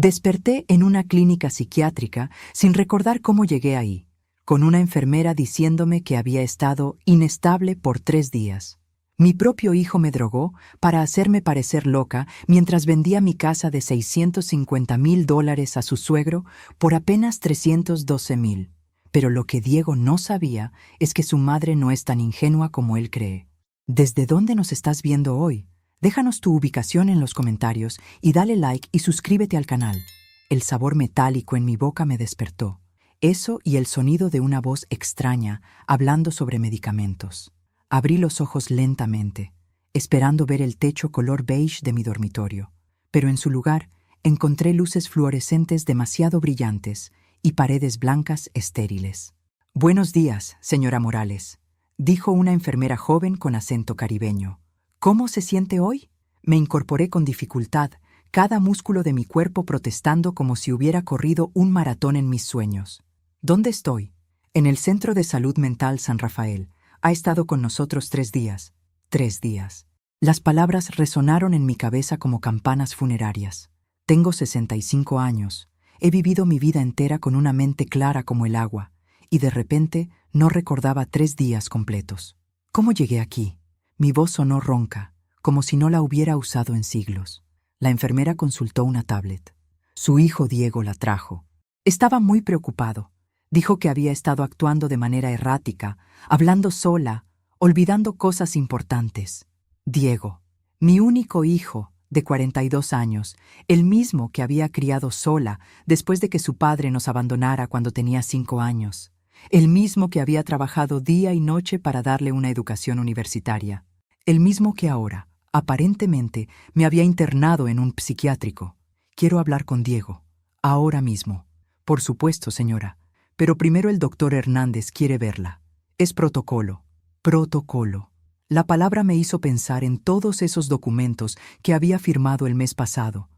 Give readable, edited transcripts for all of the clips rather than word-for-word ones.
Desperté en una clínica psiquiátrica sin recordar cómo llegué ahí, con una enfermera diciéndome que había estado inestable por 3 días. Mi propio hijo me drogó para hacerme parecer loca mientras vendía mi casa de $650,000 a su suegro por apenas $312,000. Pero lo que Diego no sabía es que su madre no es tan ingenua como él cree. ¿Desde dónde nos estás viendo hoy? Déjanos tu ubicación en los comentarios y dale like y suscríbete al canal. El sabor metálico en mi boca me despertó. Eso y el sonido de una voz extraña hablando sobre medicamentos. Abrí los ojos lentamente, esperando ver el techo color beige de mi dormitorio. Pero en su lugar encontré luces fluorescentes demasiado brillantes y paredes blancas estériles. «Buenos días, señora Morales», dijo una enfermera joven con acento caribeño. «¿Cómo se siente hoy?» Me incorporé con dificultad, cada músculo de mi cuerpo protestando como si hubiera corrido un maratón en mis sueños. «¿Dónde estoy?» «En el Centro de Salud Mental San Rafael. Ha estado con nosotros 3 días». 3 días. Las palabras resonaron en mi cabeza como campanas funerarias. Tengo 65 años. He vivido mi vida entera con una mente clara como el agua, y de repente no recordaba 3 días completos. ¿Cómo llegué aquí? Mi voz sonó ronca, como si no la hubiera usado en siglos. La enfermera consultó una tablet. Su hijo Diego la trajo. Estaba muy preocupado. Dijo que había estado actuando de manera errática, hablando sola, olvidando cosas importantes. Diego, mi único hijo, de 42 años, el mismo que había criado sola después de que su padre nos abandonara cuando tenía 5 años. El mismo que había trabajado día y noche para darle una educación universitaria. El mismo que ahora, aparentemente, me había internado en un psiquiátrico. Quiero hablar con Diego. Ahora mismo. Por supuesto, señora. Pero primero el doctor Hernández quiere verla. Es protocolo. Protocolo. La palabra me hizo pensar en todos esos documentos que había firmado el mes pasado.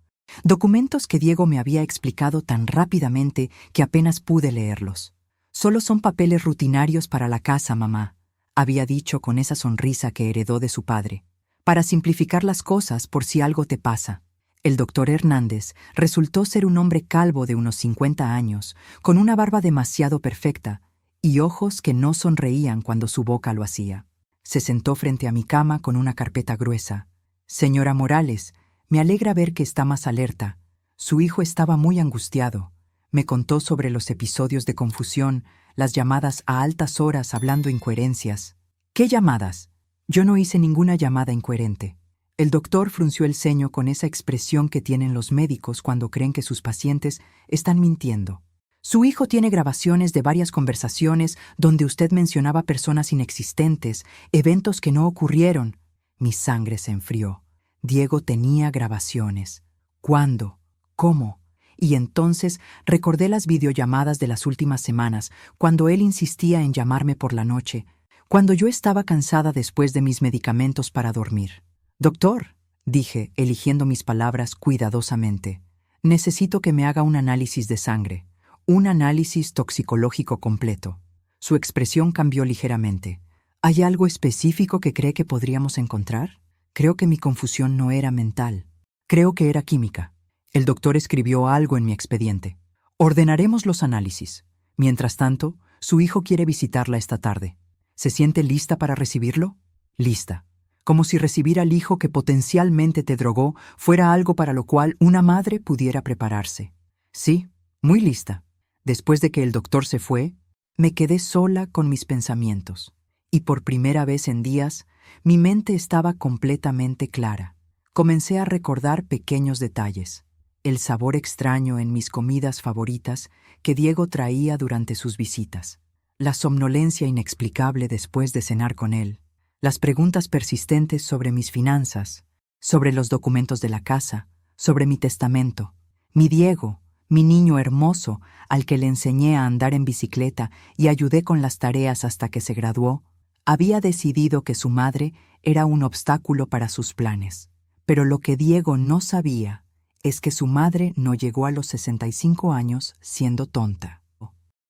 Documentos que Diego me había explicado tan rápidamente que apenas pude leerlos. Solo son papeles rutinarios para la casa, mamá, había dicho con esa sonrisa que heredó de su padre, para simplificar las cosas por si algo te pasa. El doctor Hernández resultó ser un hombre calvo de unos 50 años, con una barba demasiado perfecta y ojos que no sonreían cuando su boca lo hacía. Se sentó frente a mi cama con una carpeta gruesa. «Señora Morales, me alegra ver que está más alerta. Su hijo estaba muy angustiado. Me contó sobre los episodios de confusión, las llamadas a altas horas hablando incoherencias». «¿Qué llamadas?» «Yo no hice ninguna llamada incoherente». El doctor frunció el ceño con esa expresión que tienen los médicos cuando creen que sus pacientes están mintiendo. «Su hijo tiene grabaciones de varias conversaciones donde usted mencionaba personas inexistentes, eventos que no ocurrieron». Mi sangre se enfrió. Diego tenía grabaciones. ¿Cuándo? ¿Cómo? Y entonces recordé las videollamadas de las últimas semanas, cuando él insistía en llamarme por la noche, cuando yo estaba cansada después de mis medicamentos para dormir. «Doctor», dije, eligiendo mis palabras cuidadosamente, «necesito que me haga un análisis de sangre, un análisis toxicológico completo». Su expresión cambió ligeramente. «¿Hay algo específico que cree que podríamos encontrar?» Creo que mi confusión no era mental. Creo que era química. El doctor escribió algo en mi expediente. «Ordenaremos los análisis. Mientras tanto, su hijo quiere visitarla esta tarde. ¿Se siente lista para recibirlo?» «Lista». Como si recibir al hijo que potencialmente te drogó fuera algo para lo cual una madre pudiera prepararse. «Sí, muy lista». Después de que el doctor se fue, me quedé sola con mis pensamientos. Y por primera vez en días, mi mente estaba completamente clara. Comencé a recordar pequeños detalles. El sabor extraño en mis comidas favoritas que Diego traía durante sus visitas. La somnolencia inexplicable después de cenar con él. Las preguntas persistentes sobre mis finanzas, sobre los documentos de la casa, sobre mi testamento. Mi Diego, mi niño hermoso, al que le enseñé a andar en bicicleta y ayudé con las tareas hasta que se graduó, había decidido que su madre era un obstáculo para sus planes. Pero lo que Diego no sabía es que su madre no llegó a los 65 años siendo tonta.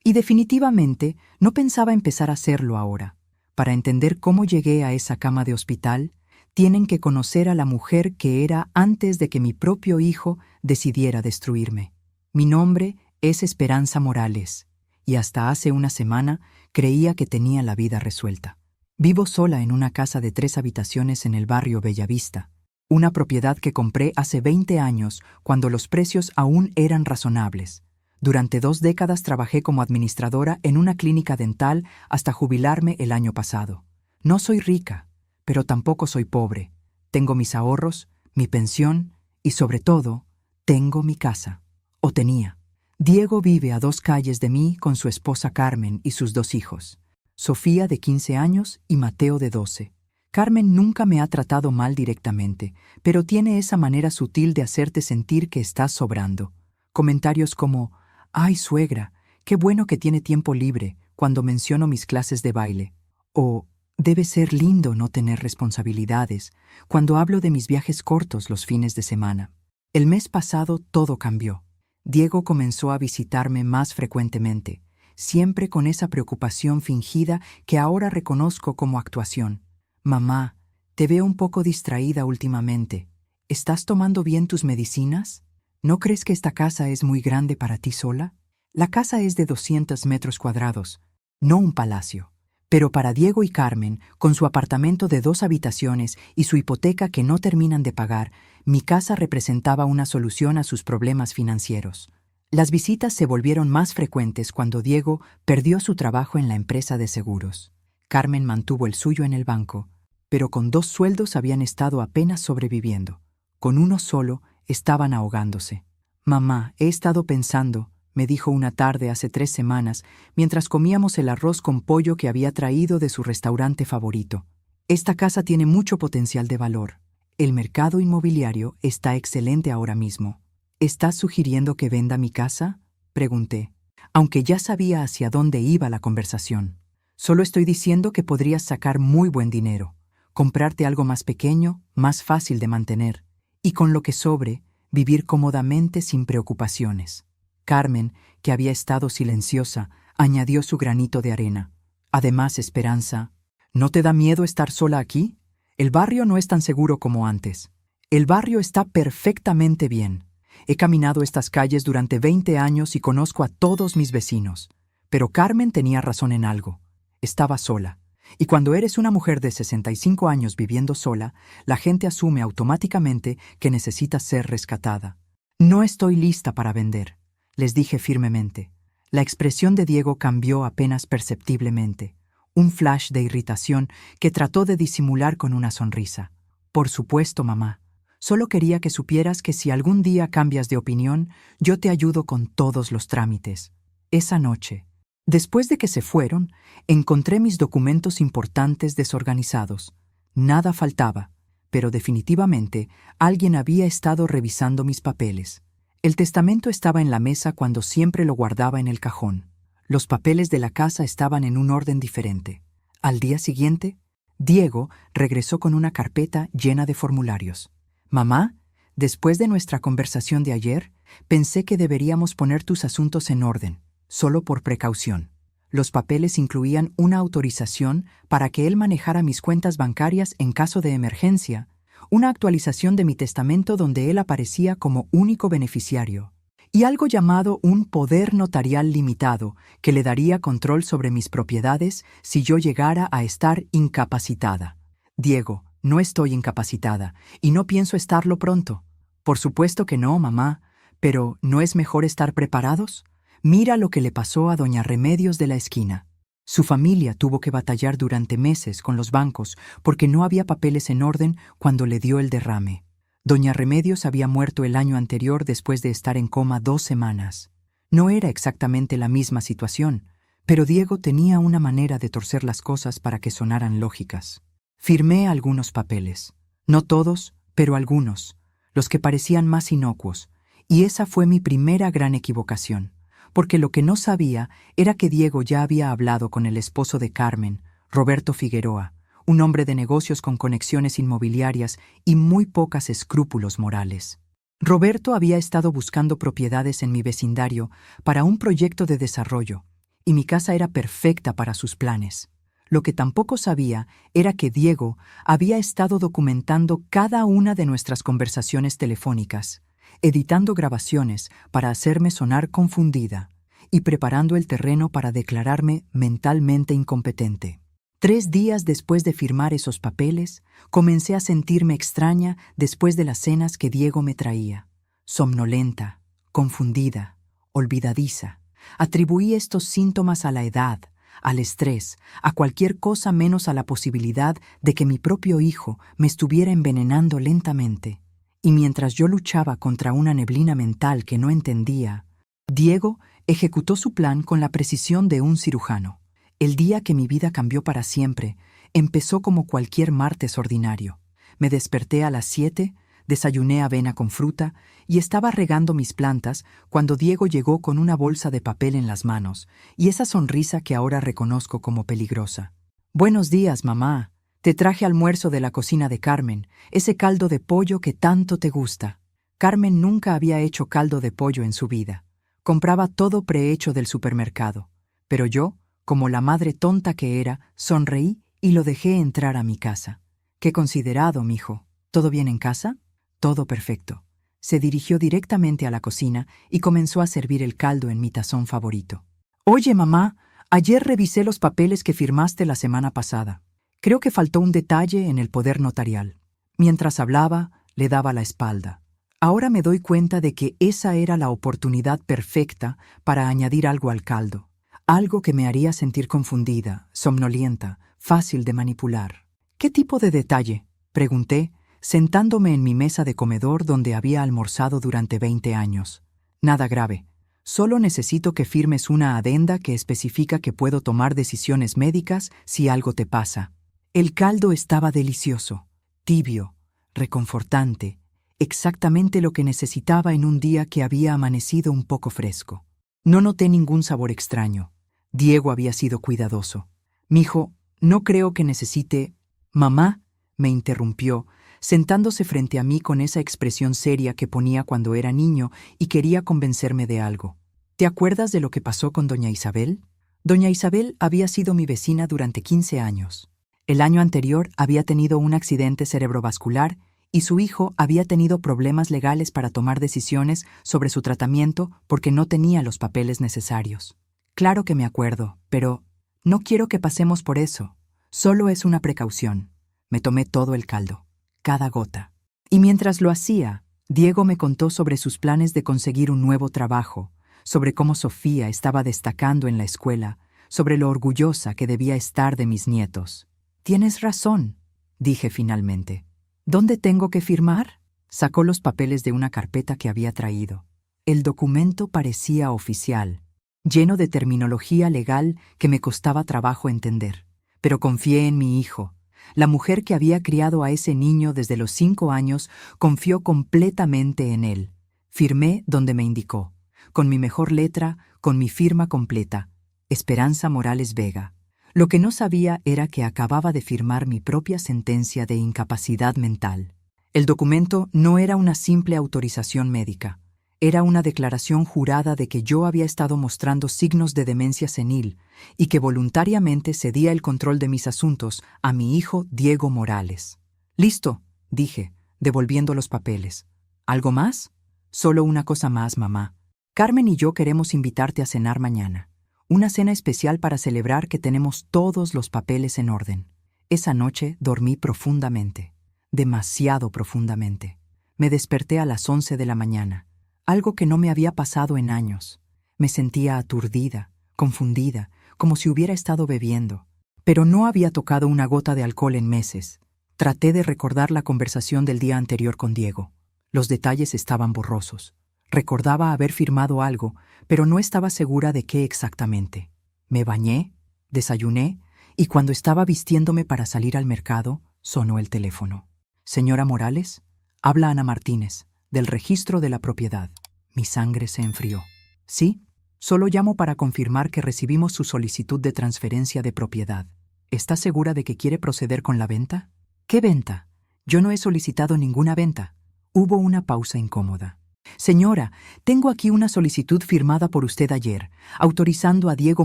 Y definitivamente no pensaba empezar a hacerlo ahora. Para entender cómo llegué a esa cama de hospital, Tienen que conocer a la mujer que era antes de que mi propio hijo decidiera destruirme. Mi nombre es Esperanza Morales, y hasta hace una semana creía que tenía la vida resuelta. Vivo sola en una casa de 3 habitaciones en el barrio Bellavista, una propiedad que compré hace 20 años cuando los precios aún eran razonables. Durante 2 décadas trabajé como administradora en una clínica dental hasta jubilarme el año pasado. No soy rica, pero tampoco soy pobre. Tengo mis ahorros, mi pensión y, sobre todo, tengo mi casa. O tenía. Diego vive a 2 calles de mí con su esposa Carmen y sus 2 hijos, Sofía de 15 años y Mateo de 12. Carmen nunca me ha tratado mal directamente, pero tiene esa manera sutil de hacerte sentir que estás sobrando. Comentarios como: «Ay, suegra, qué bueno que tiene tiempo libre», cuando menciono mis clases de baile. O «Debe ser lindo no tener responsabilidades», cuando hablo de mis viajes cortos los fines de semana. El mes pasado todo cambió. Diego comenzó a visitarme más frecuentemente, siempre con esa preocupación fingida que ahora reconozco como actuación. «Mamá, te veo un poco distraída últimamente. ¿Estás tomando bien tus medicinas? ¿No crees que esta casa es muy grande para ti sola?» La casa es de 200 metros cuadrados, no un palacio. Pero para Diego y Carmen, con su apartamento de 2 habitaciones y su hipoteca que no terminan de pagar, mi casa representaba una solución a sus problemas financieros. Las visitas se volvieron más frecuentes cuando Diego perdió su trabajo en la empresa de seguros. Carmen mantuvo el suyo en el banco, pero con 2 sueldos habían estado apenas sobreviviendo. Con uno solo estaban ahogándose. «Mamá, he estado pensando», me dijo una tarde hace 3 semanas, mientras comíamos el arroz con pollo que había traído de su restaurante favorito. «Esta casa tiene mucho potencial de valor. El mercado inmobiliario está excelente ahora mismo. ¿Estás sugiriendo que venda mi casa?», pregunté, aunque ya sabía hacia dónde iba la conversación. «Solo estoy diciendo que podrías sacar muy buen dinero, comprarte algo más pequeño, más fácil de mantener, y con lo que sobre, vivir cómodamente sin preocupaciones». Carmen, que había estado silenciosa, añadió su granito de arena. «Además, Esperanza, ¿no te da miedo estar sola aquí? El barrio no es tan seguro como antes». «El barrio está perfectamente bien. He caminado estas calles durante 20 años y conozco a todos mis vecinos». Pero Carmen tenía razón en algo. Estaba sola. Y cuando eres una mujer de 65 años viviendo sola, la gente asume automáticamente que necesitas ser rescatada. «No estoy lista para vender», les dije firmemente. La expresión de Diego cambió apenas perceptiblemente. Un flash de irritación que trató de disimular con una sonrisa. «Por supuesto, mamá. Solo quería que supieras que si algún día cambias de opinión, yo te ayudo con todos los trámites». Esa noche, después de que se fueron, encontré mis documentos importantes desorganizados. Nada faltaba, pero definitivamente alguien había estado revisando mis papeles. El testamento estaba en la mesa cuando siempre lo guardaba en el cajón. Los papeles de la casa estaban en un orden diferente. Al día siguiente, Diego regresó con una carpeta llena de formularios. «Mamá, después de nuestra conversación de ayer, pensé que deberíamos poner tus asuntos en orden, solo por precaución». Los papeles incluían una autorización para que él manejara mis cuentas bancarias en caso de emergencia, una actualización de mi testamento donde él aparecía como único beneficiario, y algo llamado un poder notarial limitado que le daría control sobre mis propiedades si yo llegara a estar incapacitada. «Diego, no estoy incapacitada y no pienso estarlo pronto». «Por supuesto que no, mamá, pero ¿no es mejor estar preparados? Mira lo que le pasó a doña Remedios de la esquina. Su familia tuvo que batallar durante meses con los bancos porque no había papeles en orden cuando le dio el derrame. Doña Remedios había muerto el año anterior después de estar en coma 2 semanas. No era exactamente la misma situación, pero Diego tenía una manera de torcer las cosas para que sonaran lógicas. Firmé algunos papeles. No todos, pero algunos, los que parecían más inocuos, y esa fue mi primera gran equivocación. Porque lo que no sabía era que Diego ya había hablado con el esposo de Carmen, Roberto Figueroa, un hombre de negocios con conexiones inmobiliarias y muy pocos escrúpulos morales. Roberto había estado buscando propiedades en mi vecindario para un proyecto de desarrollo, y mi casa era perfecta para sus planes. Lo que tampoco sabía era que Diego había estado documentando cada una de nuestras conversaciones telefónicas, editando grabaciones para hacerme sonar confundida y preparando el terreno para declararme mentalmente incompetente. 3 días después de firmar esos papeles, comencé a sentirme extraña después de las cenas que Diego me traía. Somnolenta, confundida, olvidadiza. Atribuí estos síntomas a la edad, al estrés, a cualquier cosa menos a la posibilidad de que mi propio hijo me estuviera envenenando lentamente. Y mientras yo luchaba contra una neblina mental que no entendía, Diego ejecutó su plan con la precisión de un cirujano. El día que mi vida cambió para siempre empezó como cualquier martes ordinario. Me desperté a las 7, desayuné avena con fruta y estaba regando mis plantas cuando Diego llegó con una bolsa de papel en las manos y esa sonrisa que ahora reconozco como peligrosa. «Buenos días, mamá. Te traje almuerzo de la cocina de Carmen, ese caldo de pollo que tanto te gusta». Carmen nunca había hecho caldo de pollo en su vida. Compraba todo prehecho del supermercado. Pero yo, como la madre tonta que era, sonreí y lo dejé entrar a mi casa. «Qué considerado, mijo. ¿Todo bien en casa?» «Todo perfecto». Se dirigió directamente a la cocina y comenzó a servir el caldo en mi tazón favorito. «Oye, mamá, ayer revisé los papeles que firmaste la semana pasada. Creo que faltó un detalle en el poder notarial». Mientras hablaba, le daba la espalda. Ahora me doy cuenta de que esa era la oportunidad perfecta para añadir algo al caldo. Algo que me haría sentir confundida, somnolienta, fácil de manipular. «¿Qué tipo de detalle?», pregunté, sentándome en mi mesa de comedor donde había almorzado durante 20 años. «Nada grave. Solo necesito que firmes una adenda que especifica que puedo tomar decisiones médicas si algo te pasa». El caldo estaba delicioso, tibio, reconfortante, exactamente lo que necesitaba en un día que había amanecido un poco fresco. No noté ningún sabor extraño. Diego había sido cuidadoso. «Mijo, no creo que necesite...» «Mamá», me interrumpió, sentándose frente a mí con esa expresión seria que ponía cuando era niño y quería convencerme de algo. «¿Te acuerdas de lo que pasó con doña Isabel?» Doña Isabel había sido mi vecina durante 15 años. El año anterior había tenido un accidente cerebrovascular y su hijo había tenido problemas legales para tomar decisiones sobre su tratamiento porque no tenía los papeles necesarios. «Claro que me acuerdo, pero no quiero que pasemos por eso. Solo es una precaución». Me tomé todo el caldo, cada gota. Y mientras lo hacía, Diego me contó sobre sus planes de conseguir un nuevo trabajo, sobre cómo Sofía estaba destacando en la escuela, sobre lo orgullosa que debía estar de mis nietos. «Tienes razón», dije finalmente. «¿Dónde tengo que firmar?» Sacó los papeles de una carpeta que había traído. El documento parecía oficial, lleno de terminología legal que me costaba trabajo entender. Pero confié en mi hijo. La mujer que había criado a ese niño desde los 5 años confió completamente en él. Firmé donde me indicó, con mi mejor letra, con mi firma completa, Esperanza Morales Vega. Lo que no sabía era que acababa de firmar mi propia sentencia de incapacidad mental. El documento no era una simple autorización médica. Era una declaración jurada de que yo había estado mostrando signos de demencia senil y que voluntariamente cedía el control de mis asuntos a mi hijo Diego Morales. «Listo», dije, devolviendo los papeles. «¿Algo más?» «Solo una cosa más, mamá. Carmen y yo queremos invitarte a cenar mañana. Una cena especial para celebrar que tenemos todos los papeles en orden». Esa noche dormí profundamente, demasiado profundamente. Me desperté a las 11 de la mañana. Algo que no me había pasado en años. Me sentía aturdida, confundida, como si hubiera estado bebiendo. Pero no había tocado una gota de alcohol en meses. Traté de recordar la conversación del día anterior con Diego. Los detalles estaban borrosos. Recordaba haber firmado algo, pero no estaba segura de qué exactamente. Me bañé, desayuné, y cuando estaba vistiéndome para salir al mercado, sonó el teléfono. «Señora Morales, habla Ana Martínez, del registro de la propiedad». Mi sangre se enfrió. «Sí, solo llamo para confirmar que recibimos su solicitud de transferencia de propiedad. ¿Está segura de que quiere proceder con la venta?» «¿Qué venta? Yo no he solicitado ninguna venta». Hubo una pausa incómoda. Señora, tengo aquí una solicitud firmada por usted ayer, autorizando a Diego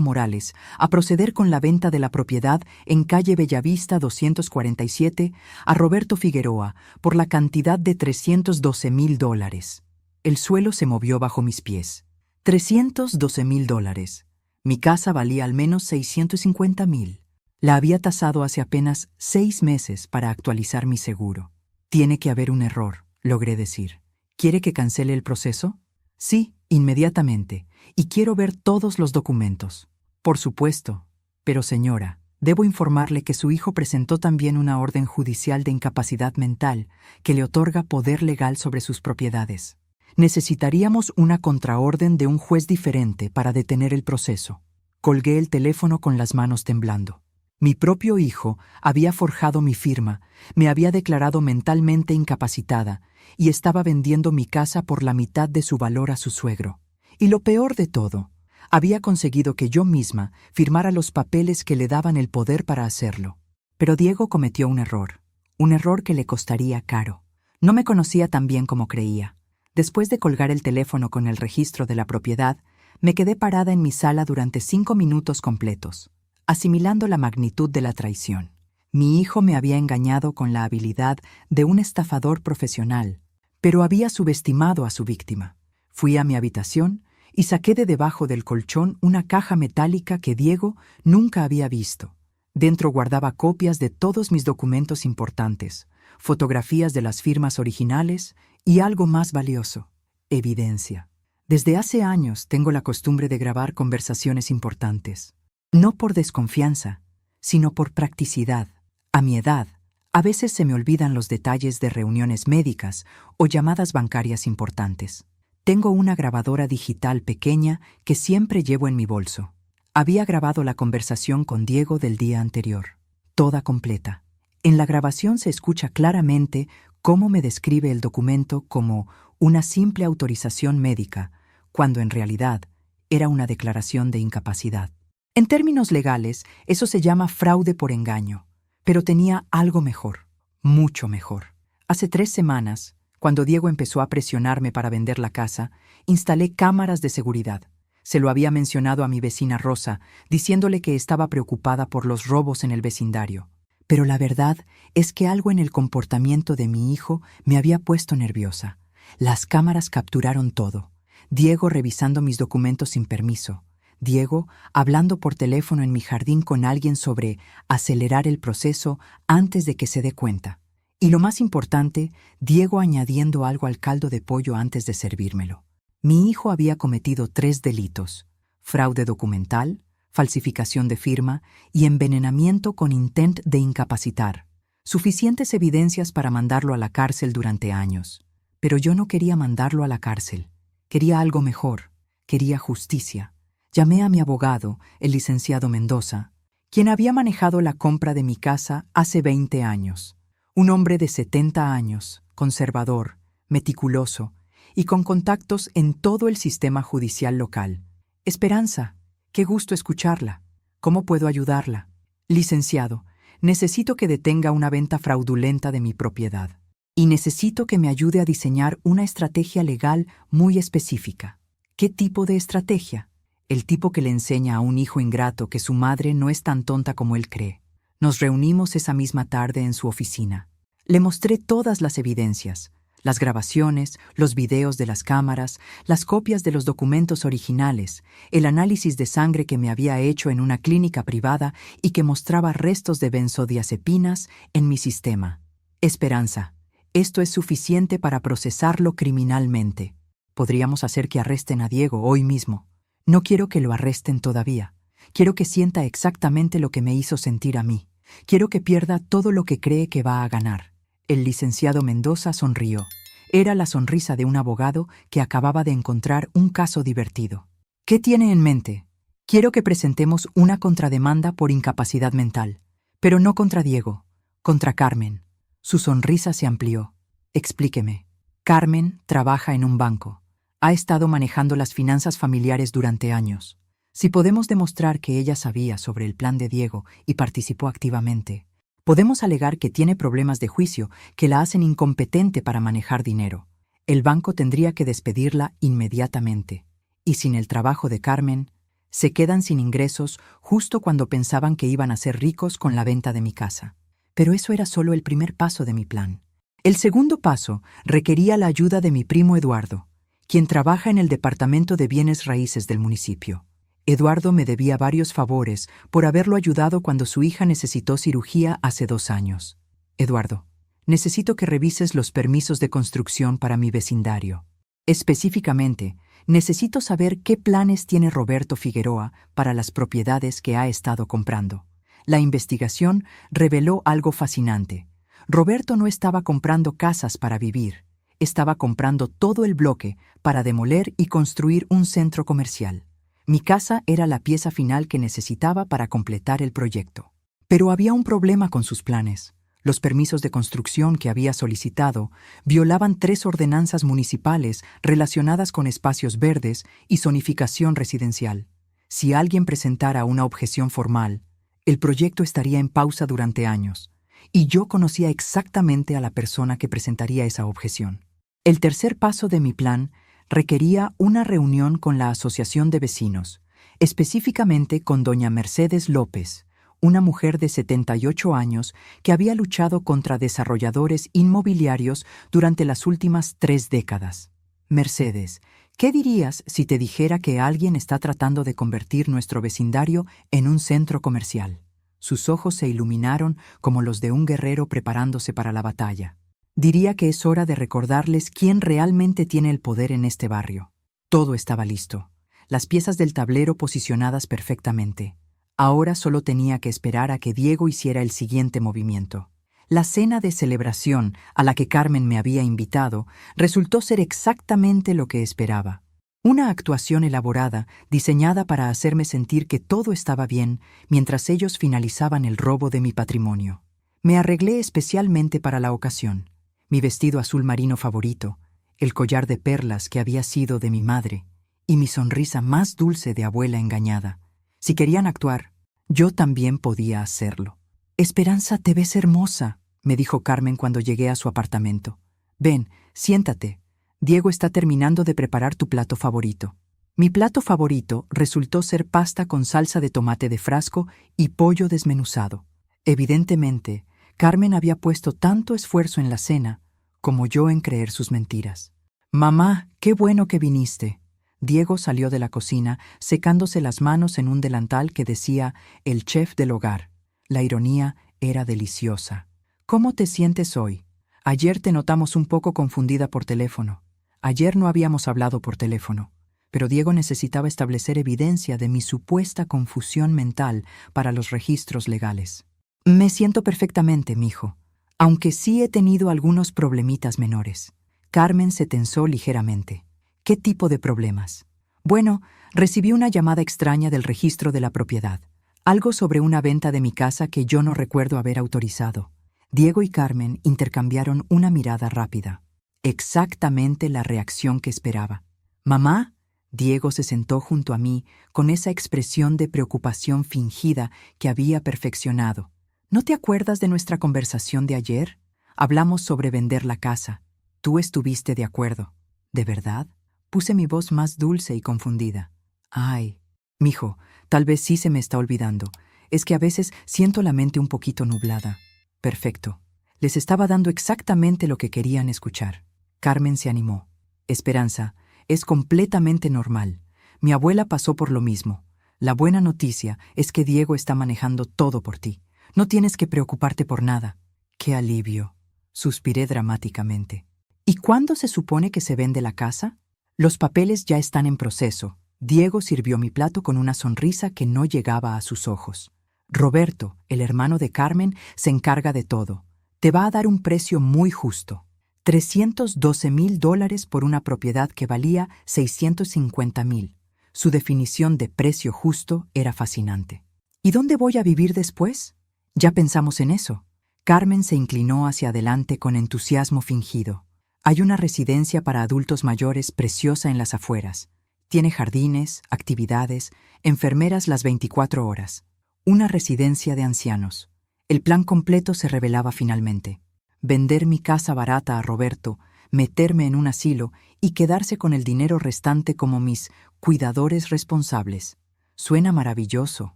Morales a proceder con la venta de la propiedad en calle Bellavista 247 a Roberto Figueroa por la cantidad de $312,000. El suelo se movió bajo mis pies. $312,000. Mi casa valía al menos $650,000. La había tasado hace apenas 6 meses para actualizar mi seguro. Tiene que haber un error, logré decir. ¿Quiere que cancele el proceso? Sí, inmediatamente, y quiero ver todos los documentos. Por supuesto. Pero señora, debo informarle que su hijo presentó también una orden judicial de incapacidad mental que le otorga poder legal sobre sus propiedades. Necesitaríamos una contraorden de un juez diferente para detener el proceso. Colgué el teléfono con las manos temblando. Mi propio hijo había forjado mi firma, me había declarado mentalmente incapacitada y estaba vendiendo mi casa por la mitad de su valor a su suegro. Y lo peor de todo, había conseguido que yo misma firmara los papeles que le daban el poder para hacerlo. Pero Diego cometió un error que le costaría caro. No me conocía tan bien como creía. Después de colgar el teléfono con el registro de la propiedad, me quedé parada en mi sala durante 5 minutos completos, asimilando la magnitud de la traición. Mi hijo me había engañado con la habilidad de un estafador profesional, pero había subestimado a su víctima. Fui a mi habitación y saqué de debajo del colchón una caja metálica que Diego nunca había visto. Dentro guardaba copias de todos mis documentos importantes, fotografías de las firmas originales y algo más valioso, evidencia. Desde hace años tengo la costumbre de grabar conversaciones importantes. No por desconfianza, sino por practicidad. A mi edad, a veces se me olvidan los detalles de reuniones médicas o llamadas bancarias importantes. Tengo una grabadora digital pequeña que siempre llevo en mi bolso. Había grabado la conversación con Diego del día anterior, toda completa. En la grabación se escucha claramente cómo me describe el documento como una simple autorización médica, cuando en realidad era una declaración de incapacidad. En términos legales, eso se llama fraude por engaño, pero tenía algo mejor, mucho mejor. Hace 3 semanas, cuando Diego empezó a presionarme para vender la casa, instalé cámaras de seguridad. Se lo había mencionado a mi vecina Rosa, diciéndole que estaba preocupada por los robos en el vecindario. Pero la verdad es que algo en el comportamiento de mi hijo me había puesto nerviosa. Las cámaras capturaron todo. Diego revisando mis documentos sin permiso. Diego hablando por teléfono en mi jardín con alguien sobre acelerar el proceso antes de que se dé cuenta. Y lo más importante, Diego añadiendo algo al caldo de pollo antes de servírmelo. Mi hijo había cometido 3 delitos: fraude documental, falsificación de firma y envenenamiento con intent de incapacitar. Suficientes evidencias para mandarlo a la cárcel durante años. Pero yo no quería mandarlo a la cárcel. Quería algo mejor. Quería justicia. Llamé a mi abogado, el licenciado Mendoza, quien había manejado la compra de mi casa hace 20 años. Un hombre de 70 años, conservador, meticuloso y con contactos en todo el sistema judicial local. Esperanza, qué gusto escucharla. ¿Cómo puedo ayudarla? Licenciado, necesito que detenga una venta fraudulenta de mi propiedad. Y necesito que me ayude a diseñar una estrategia legal muy específica. ¿Qué tipo de estrategia? El tipo que le enseña a un hijo ingrato que su madre no es tan tonta como él cree. Nos reunimos esa misma tarde en su oficina. Le mostré todas las evidencias, las grabaciones, los videos de las cámaras, las copias de los documentos originales, el análisis de sangre que me había hecho en una clínica privada y que mostraba restos de benzodiazepinas en mi sistema. Esperanza, esto es suficiente para procesarlo criminalmente. Podríamos hacer que arresten a Diego hoy mismo. No quiero que lo arresten todavía. Quiero que sienta exactamente lo que me hizo sentir a mí. Quiero que pierda todo lo que cree que va a ganar. El licenciado Mendoza sonrió. Era la sonrisa de un abogado que acababa de encontrar un caso divertido. ¿Qué tiene en mente? Quiero que presentemos una contrademanda por incapacidad mental. Pero no contra Diego, contra Carmen. Su sonrisa se amplió. Explíqueme. Carmen trabaja en un banco. Ha estado manejando las finanzas familiares durante años. Si podemos demostrar que ella sabía sobre el plan de Diego y participó activamente, podemos alegar que tiene problemas de juicio que la hacen incompetente para manejar dinero. El banco tendría que despedirla inmediatamente. Y sin el trabajo de Carmen, se quedan sin ingresos justo cuando pensaban que iban a ser ricos con la venta de mi casa. Pero eso era solo el primer paso de mi plan. El segundo paso requería la ayuda de mi primo Eduardo, quien trabaja en el Departamento de Bienes Raíces del municipio. Eduardo me debía varios favores por haberlo ayudado cuando su hija necesitó cirugía hace 2 años. Eduardo, necesito que revises los permisos de construcción para mi vecindario. Específicamente, necesito saber qué planes tiene Roberto Figueroa para las propiedades que ha estado comprando. La investigación reveló algo fascinante. Roberto no estaba comprando casas para vivir, estaba comprando todo el bloque para demoler y construir un centro comercial. Mi casa era la pieza final que necesitaba para completar el proyecto. Pero había un problema con sus planes. Los permisos de construcción que había solicitado violaban 3 ordenanzas municipales relacionadas con espacios verdes y zonificación residencial. Si alguien presentara una objeción formal, el proyecto estaría en pausa durante años, y yo conocía exactamente a la persona que presentaría esa objeción. El tercer paso de mi plan requería una reunión con la Asociación de Vecinos, específicamente con doña Mercedes López, una mujer de 78 años que había luchado contra desarrolladores inmobiliarios durante las últimas 3 décadas. Mercedes, ¿qué dirías si te dijera que alguien está tratando de convertir nuestro vecindario en un centro comercial? Sus ojos se iluminaron como los de un guerrero preparándose para la batalla. Diría que es hora de recordarles quién realmente tiene el poder en este barrio. Todo estaba listo, las piezas del tablero posicionadas perfectamente. Ahora solo tenía que esperar a que Diego hiciera el siguiente movimiento. La cena de celebración a la que Carmen me había invitado resultó ser exactamente lo que esperaba. Una actuación elaborada, diseñada para hacerme sentir que todo estaba bien mientras ellos finalizaban el robo de mi patrimonio. Me arreglé especialmente para la ocasión. Mi vestido azul marino favorito, el collar de perlas que había sido de mi madre y mi sonrisa más dulce de abuela engañada. Si querían actuar, yo también podía hacerlo. «Esperanza, te ves hermosa», me dijo Carmen cuando llegué a su apartamento. «Ven, siéntate. Diego está terminando de preparar tu plato favorito». Mi plato favorito resultó ser pasta con salsa de tomate de frasco y pollo desmenuzado. Evidentemente, Carmen había puesto tanto esfuerzo en la cena como yo en creer sus mentiras. «Mamá, qué bueno que viniste». Diego salió de la cocina secándose las manos en un delantal que decía «El chef del hogar». La ironía era deliciosa. «¿Cómo te sientes hoy? Ayer te notamos un poco confundida por teléfono». Ayer no habíamos hablado por teléfono, pero Diego necesitaba establecer evidencia de mi supuesta confusión mental para los registros legales. «Me siento perfectamente, mijo, aunque sí he tenido algunos problemitas menores». Carmen se tensó ligeramente. «¿Qué tipo de problemas?» «Bueno, recibí una llamada extraña del registro de la propiedad. Algo sobre una venta de mi casa que yo no recuerdo haber autorizado». Diego y Carmen intercambiaron una mirada rápida. Exactamente la reacción que esperaba. «¿Mamá?» Diego se sentó junto a mí con esa expresión de preocupación fingida que había perfeccionado. «¿No te acuerdas de nuestra conversación de ayer? Hablamos sobre vender la casa. Tú estuviste de acuerdo». «¿De verdad?» Puse mi voz más dulce y confundida. «Ay, mijo, tal vez sí se me está olvidando. Es que a veces siento la mente un poquito nublada». «Perfecto». Les estaba dando exactamente lo que querían escuchar. Carmen se animó. «Esperanza, es completamente normal. Mi abuela pasó por lo mismo. La buena noticia es que Diego está manejando todo por ti. No tienes que preocuparte por nada». «Qué alivio», suspiré dramáticamente. «¿Y cuándo se supone que se vende la casa?» «Los papeles ya están en proceso». Diego sirvió mi plato con una sonrisa que no llegaba a sus ojos. «Roberto, el hermano de Carmen, se encarga de todo. Te va a dar un precio muy justo. $312,000 por una propiedad que valía $650,000. Su definición de precio justo era fascinante. «¿Y dónde voy a vivir después?» «Ya pensamos en eso». Carmen se inclinó hacia adelante con entusiasmo fingido. «Hay una residencia para adultos mayores preciosa en las afueras. Tiene jardines, actividades, enfermeras las 24 horas. Una residencia de ancianos». El plan completo se revelaba finalmente. Vender mi casa barata a Roberto meterme en un asilo y quedarse con el dinero restante como mis cuidadores responsables. Suena maravilloso,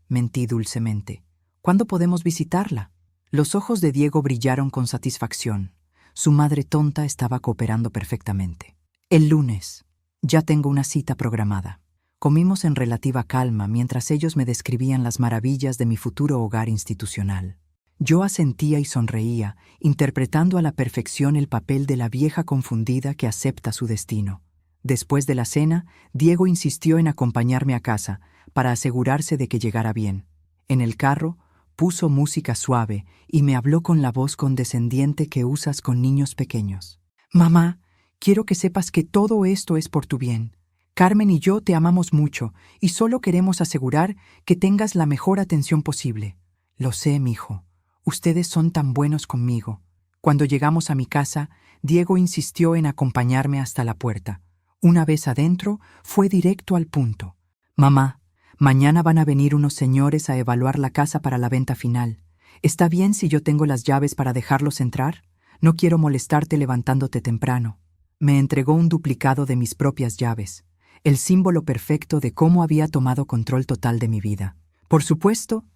mentí dulcemente. ¿Cuándo podemos visitarla? Los ojos de Diego brillaron con satisfacción. Su madre tonta estaba cooperando perfectamente. El lunes. Ya tengo una cita programada. Comimos en relativa calma mientras ellos me describían las maravillas de mi futuro hogar institucional. Yo asentía y sonreía, interpretando a la perfección el papel de la vieja confundida que acepta su destino. Después de la cena, Diego insistió en acompañarme a casa para asegurarse de que llegara bien. En el carro, puso música suave y me habló con la voz condescendiente que usas con niños pequeños. Mamá, quiero que sepas que todo esto es por tu bien. Carmen y yo te amamos mucho y solo queremos asegurar que tengas la mejor atención posible. Lo sé, mijo. Ustedes son tan buenos conmigo. Cuando llegamos a mi casa, Diego insistió en acompañarme hasta la puerta. Una vez adentro, fue directo al punto. Mamá, mañana van a venir unos señores a evaluar la casa para la venta final. ¿Está bien si yo tengo las llaves para dejarlos entrar? No quiero molestarte levantándote temprano. Me entregó un duplicado de mis propias llaves, el símbolo perfecto de cómo había tomado control total de mi vida. Por supuesto,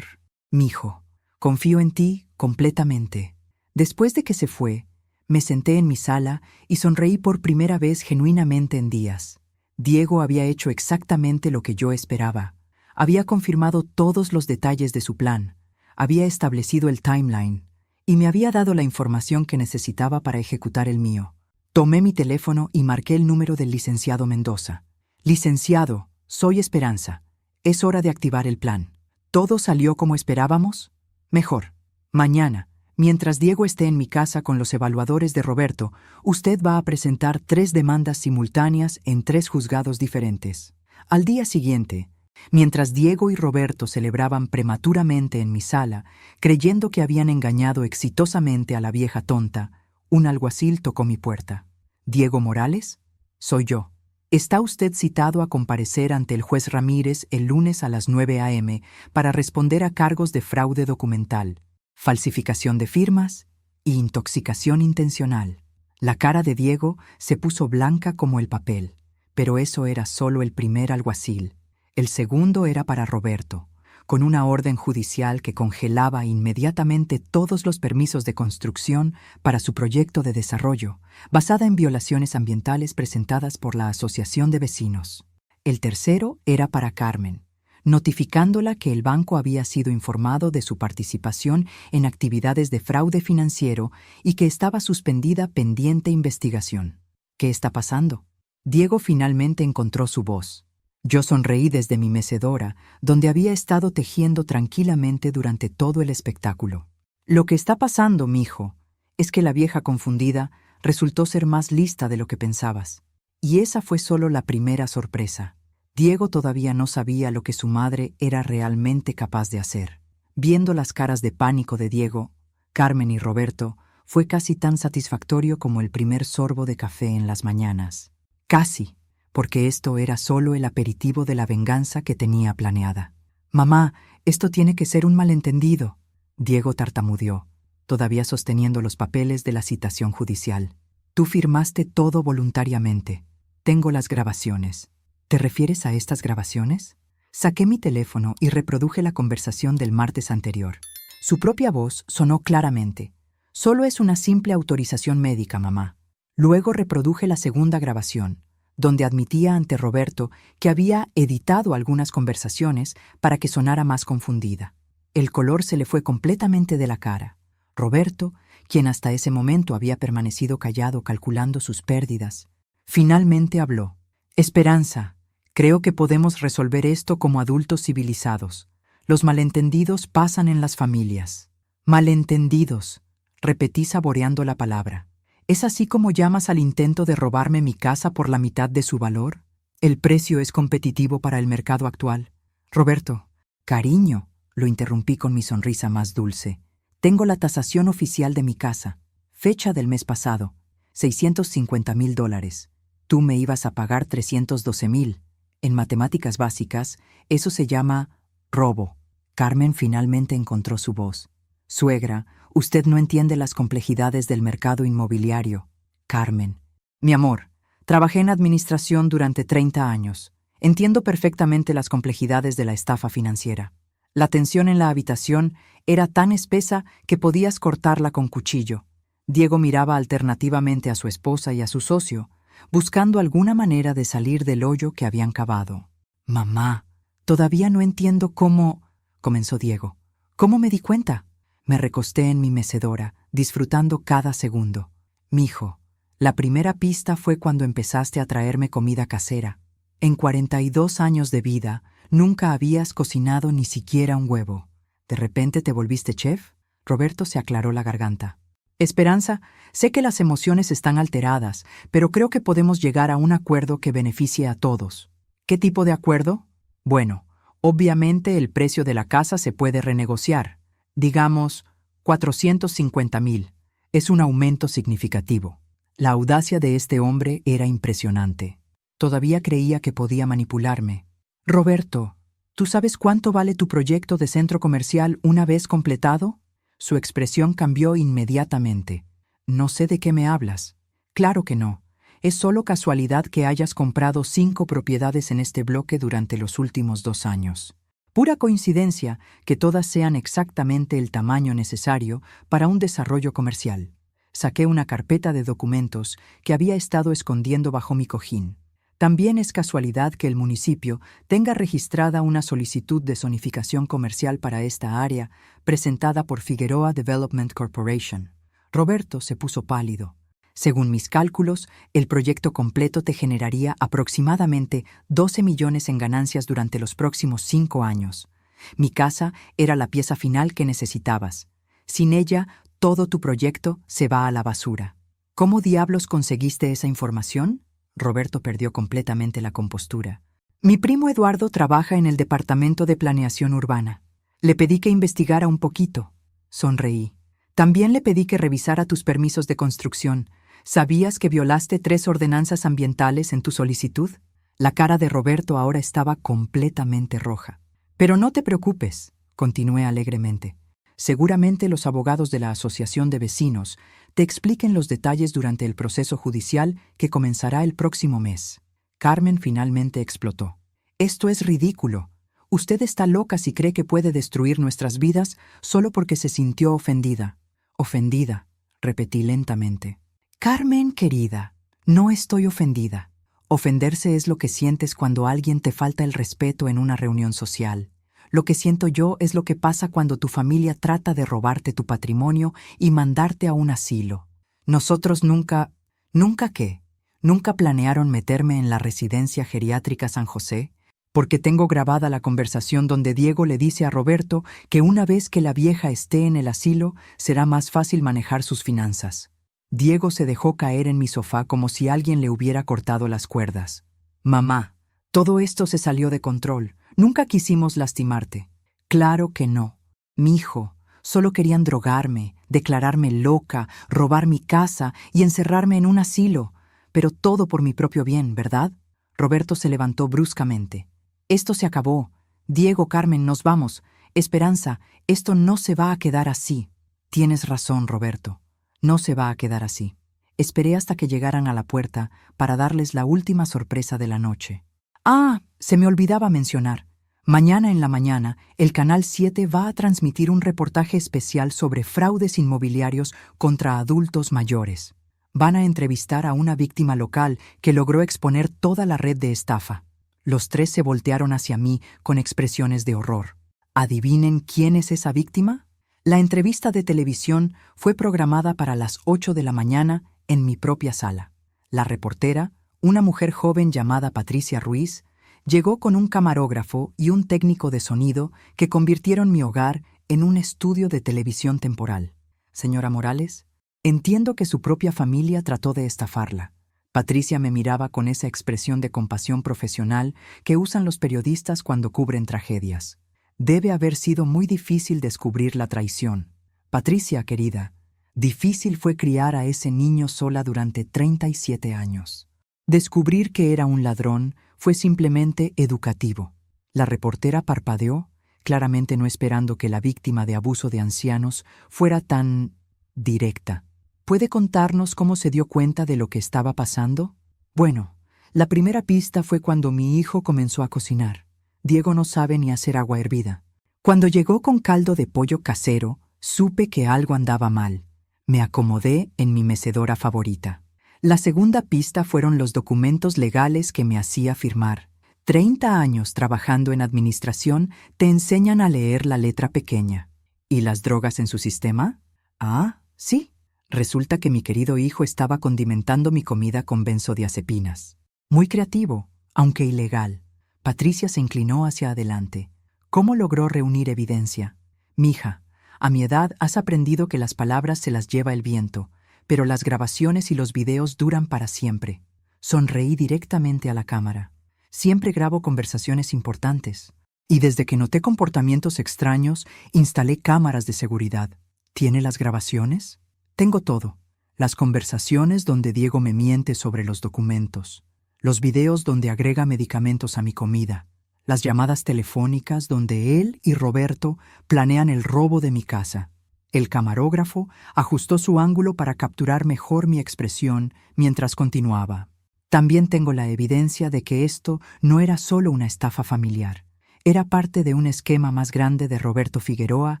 mijo. Confío en ti completamente. Después de que se fue, me senté en mi sala y sonreí por primera vez genuinamente en días. Diego había hecho exactamente lo que yo esperaba. Había confirmado todos los detalles de su plan, había establecido el timeline y me había dado la información que necesitaba para ejecutar el mío. Tomé mi teléfono y marqué el número del licenciado Mendoza. Licenciado, soy Esperanza. Es hora de activar el plan. ¿Todo salió como esperábamos? Mejor. Mañana, mientras Diego esté en mi casa con los evaluadores de Roberto, usted va a presentar 3 demandas simultáneas en 3 juzgados diferentes. Al día siguiente, mientras Diego y Roberto celebraban prematuramente en mi sala, creyendo que habían engañado exitosamente a la vieja tonta, un alguacil tocó mi puerta. ¿Diego Morales? Soy yo. Está usted citado a comparecer ante el juez Ramírez el lunes a las 9 a.m. para responder a cargos de fraude documental, falsificación de firmas e intoxicación intencional. La cara de Diego se puso blanca como el papel, pero eso era solo el primer alguacil. El segundo era para Roberto, con una orden judicial que congelaba inmediatamente todos los permisos de construcción para su proyecto de desarrollo, basada en violaciones ambientales presentadas por la Asociación de Vecinos. El tercero era para Carmen, notificándola que el banco había sido informado de su participación en actividades de fraude financiero y que estaba suspendida pendiente investigación. ¿Qué está pasando? Diego finalmente encontró su voz. Yo sonreí desde mi mecedora, donde había estado tejiendo tranquilamente durante todo el espectáculo. Lo que está pasando, mijo, es que la vieja confundida resultó ser más lista de lo que pensabas. Y esa fue solo la primera sorpresa. Diego todavía no sabía lo que su madre era realmente capaz de hacer. Viendo las caras de pánico de Diego, Carmen y Roberto, fue casi tan satisfactorio como el primer sorbo de café en las mañanas. Casi, porque esto era solo el aperitivo de la venganza que tenía planeada. «Mamá, esto tiene que ser un malentendido», Diego tartamudeó, todavía sosteniendo los papeles de la citación judicial. «Tú firmaste todo voluntariamente. Tengo las grabaciones». «¿Te refieres a estas grabaciones?» Saqué mi teléfono y reproduje la conversación del martes anterior. Su propia voz sonó claramente. «Solo es una simple autorización médica, mamá». Luego reproduje la segunda grabación, donde admitía ante Roberto que había editado algunas conversaciones para que sonara más confundida. El color se le fue completamente de la cara. Roberto, quien hasta ese momento había permanecido callado calculando sus pérdidas, finalmente habló. «Esperanza, creo que podemos resolver esto como adultos civilizados. Los malentendidos pasan en las familias». «Malentendidos», repetí saboreando la palabra. ¿Es así como llamas al intento de robarme mi casa por la mitad de su valor? El precio es competitivo para el mercado actual. Roberto, cariño, lo interrumpí con mi sonrisa más dulce. Tengo la tasación oficial de mi casa. Fecha del mes pasado, $650,000. Tú me ibas a pagar $312,000. En matemáticas básicas, eso se llama robo. Carmen finalmente encontró su voz. Suegra, usted no entiende las complejidades del mercado inmobiliario. Carmen. Mi amor, trabajé en administración durante 30 años. Entiendo perfectamente las complejidades de la estafa financiera. La tensión en la habitación era tan espesa que podías cortarla con cuchillo. Diego miraba alternativamente a su esposa y a su socio, buscando alguna manera de salir del hoyo que habían cavado. Mamá, todavía no entiendo cómo... comenzó Diego. ¿Cómo me di cuenta? Me recosté en mi mecedora, disfrutando cada segundo. Mijo, la primera pista fue cuando empezaste a traerme comida casera. En 42 años de vida, nunca habías cocinado ni siquiera un huevo. ¿De repente te volviste chef? Roberto se aclaró la garganta. Esperanza, sé que las emociones están alteradas, pero creo que podemos llegar a un acuerdo que beneficie a todos. ¿Qué tipo de acuerdo? Bueno, obviamente el precio de la casa se puede renegociar. Digamos, 450,000. Es un aumento significativo. La audacia de este hombre era impresionante. Todavía creía que podía manipularme. Roberto, ¿tú sabes cuánto vale tu proyecto de centro comercial una vez completado? Su expresión cambió inmediatamente. No sé de qué me hablas. Claro que no. Es solo casualidad que hayas comprado 5 propiedades en este bloque durante los últimos 2 años. Pura coincidencia que todas sean exactamente el tamaño necesario para un desarrollo comercial. Saqué una carpeta de documentos que había estado escondiendo bajo mi cojín. También es casualidad que el municipio tenga registrada una solicitud de zonificación comercial para esta área, presentada por Figueroa Development Corporation. Roberto se puso pálido. Según mis cálculos, el proyecto completo te generaría aproximadamente 12 millones en ganancias durante los próximos 5 años. Mi casa era la pieza final que necesitabas. Sin ella, todo tu proyecto se va a la basura. ¿Cómo diablos conseguiste esa información? Roberto perdió completamente la compostura. Mi primo Eduardo trabaja en el Departamento de Planeación Urbana. Le pedí que investigara un poquito. Sonreí. También le pedí que revisara tus permisos de construcción. ¿Sabías que violaste 3 ordenanzas ambientales en tu solicitud? La cara de Roberto ahora estaba completamente roja. Pero no te preocupes, continué alegremente. Seguramente los abogados de la Asociación de Vecinos te expliquen los detalles durante el proceso judicial que comenzará el próximo mes. Carmen finalmente explotó. Esto es ridículo. Usted está loca si cree que puede destruir nuestras vidas solo porque se sintió ofendida. Ofendida, repetí lentamente. Carmen, querida, no estoy ofendida. Ofenderse es lo que sientes cuando alguien te falta el respeto en una reunión social. Lo que siento yo es lo que pasa cuando tu familia trata de robarte tu patrimonio y mandarte a un asilo. Nosotros nunca... ¿Nunca qué? ¿Nunca planearon meterme en la residencia geriátrica San José? Porque tengo grabada la conversación donde Diego le dice a Roberto que una vez que la vieja esté en el asilo, será más fácil manejar sus finanzas. Diego se dejó caer en mi sofá como si alguien le hubiera cortado las cuerdas. Mamá, todo esto se salió de control. Nunca quisimos lastimarte. Claro que no. Mijo, solo querían drogarme, declararme loca, robar mi casa y encerrarme en un asilo. Pero todo por mi propio bien, ¿verdad? Roberto se levantó bruscamente. Esto se acabó. Diego, Carmen, nos vamos. Esperanza, esto no se va a quedar así. Tienes razón, Roberto. No se va a quedar así. Esperé hasta que llegaran a la puerta para darles la última sorpresa de la noche. Ah, se me olvidaba mencionar. Mañana en la mañana, el Canal 7 va a transmitir un reportaje especial sobre fraudes inmobiliarios contra adultos mayores. Van a entrevistar a una víctima local que logró exponer toda la red de estafa. Los 3 se voltearon hacia mí con expresiones de horror. ¿Adivinen quién es esa víctima? La entrevista de televisión fue programada para las 8 de la mañana en mi propia sala. La reportera, una mujer joven llamada Patricia Ruiz, llegó con un camarógrafo y un técnico de sonido que convirtieron mi hogar en un estudio de televisión temporal. Señora Morales, entiendo que su propia familia trató de estafarla. Patricia me miraba con esa expresión de compasión profesional que usan los periodistas cuando cubren tragedias. Debe haber sido muy difícil descubrir la traición. Patricia, querida, difícil fue criar a ese niño sola durante 37 años. Descubrir que era un ladrón fue simplemente educativo. La reportera parpadeó, claramente no esperando que la víctima de abuso de ancianos fuera tan directa. ¿Puede contarnos cómo se dio cuenta de lo que estaba pasando? Bueno, la primera pista fue cuando mi hijo comenzó a cocinar. Diego no sabe ni hacer agua hervida. Cuando llegó con caldo de pollo casero, supe que algo andaba mal. Me acomodé en mi mecedora favorita. La segunda pista fueron los documentos legales que me hacía firmar. 30 años trabajando en administración te enseñan a leer la letra pequeña. ¿Y las drogas en su sistema? Ah, sí. Resulta que mi querido hijo estaba condimentando mi comida con benzodiazepinas. Muy creativo, aunque ilegal. Patricia se inclinó hacia adelante. ¿Cómo logró reunir evidencia? Mija, a mi edad has aprendido que las palabras se las lleva el viento, pero las grabaciones y los videos duran para siempre. Sonreí directamente a la cámara. Siempre grabo conversaciones importantes. Y desde que noté comportamientos extraños, instalé cámaras de seguridad. ¿Tiene las grabaciones? Tengo todo. Las conversaciones donde Diego me miente sobre los documentos. Los videos donde agrega medicamentos a mi comida. Las llamadas telefónicas donde él y Roberto planean el robo de mi casa. El camarógrafo ajustó su ángulo para capturar mejor mi expresión mientras continuaba. También tengo la evidencia de que esto no era solo una estafa familiar. Era parte de un esquema más grande de Roberto Figueroa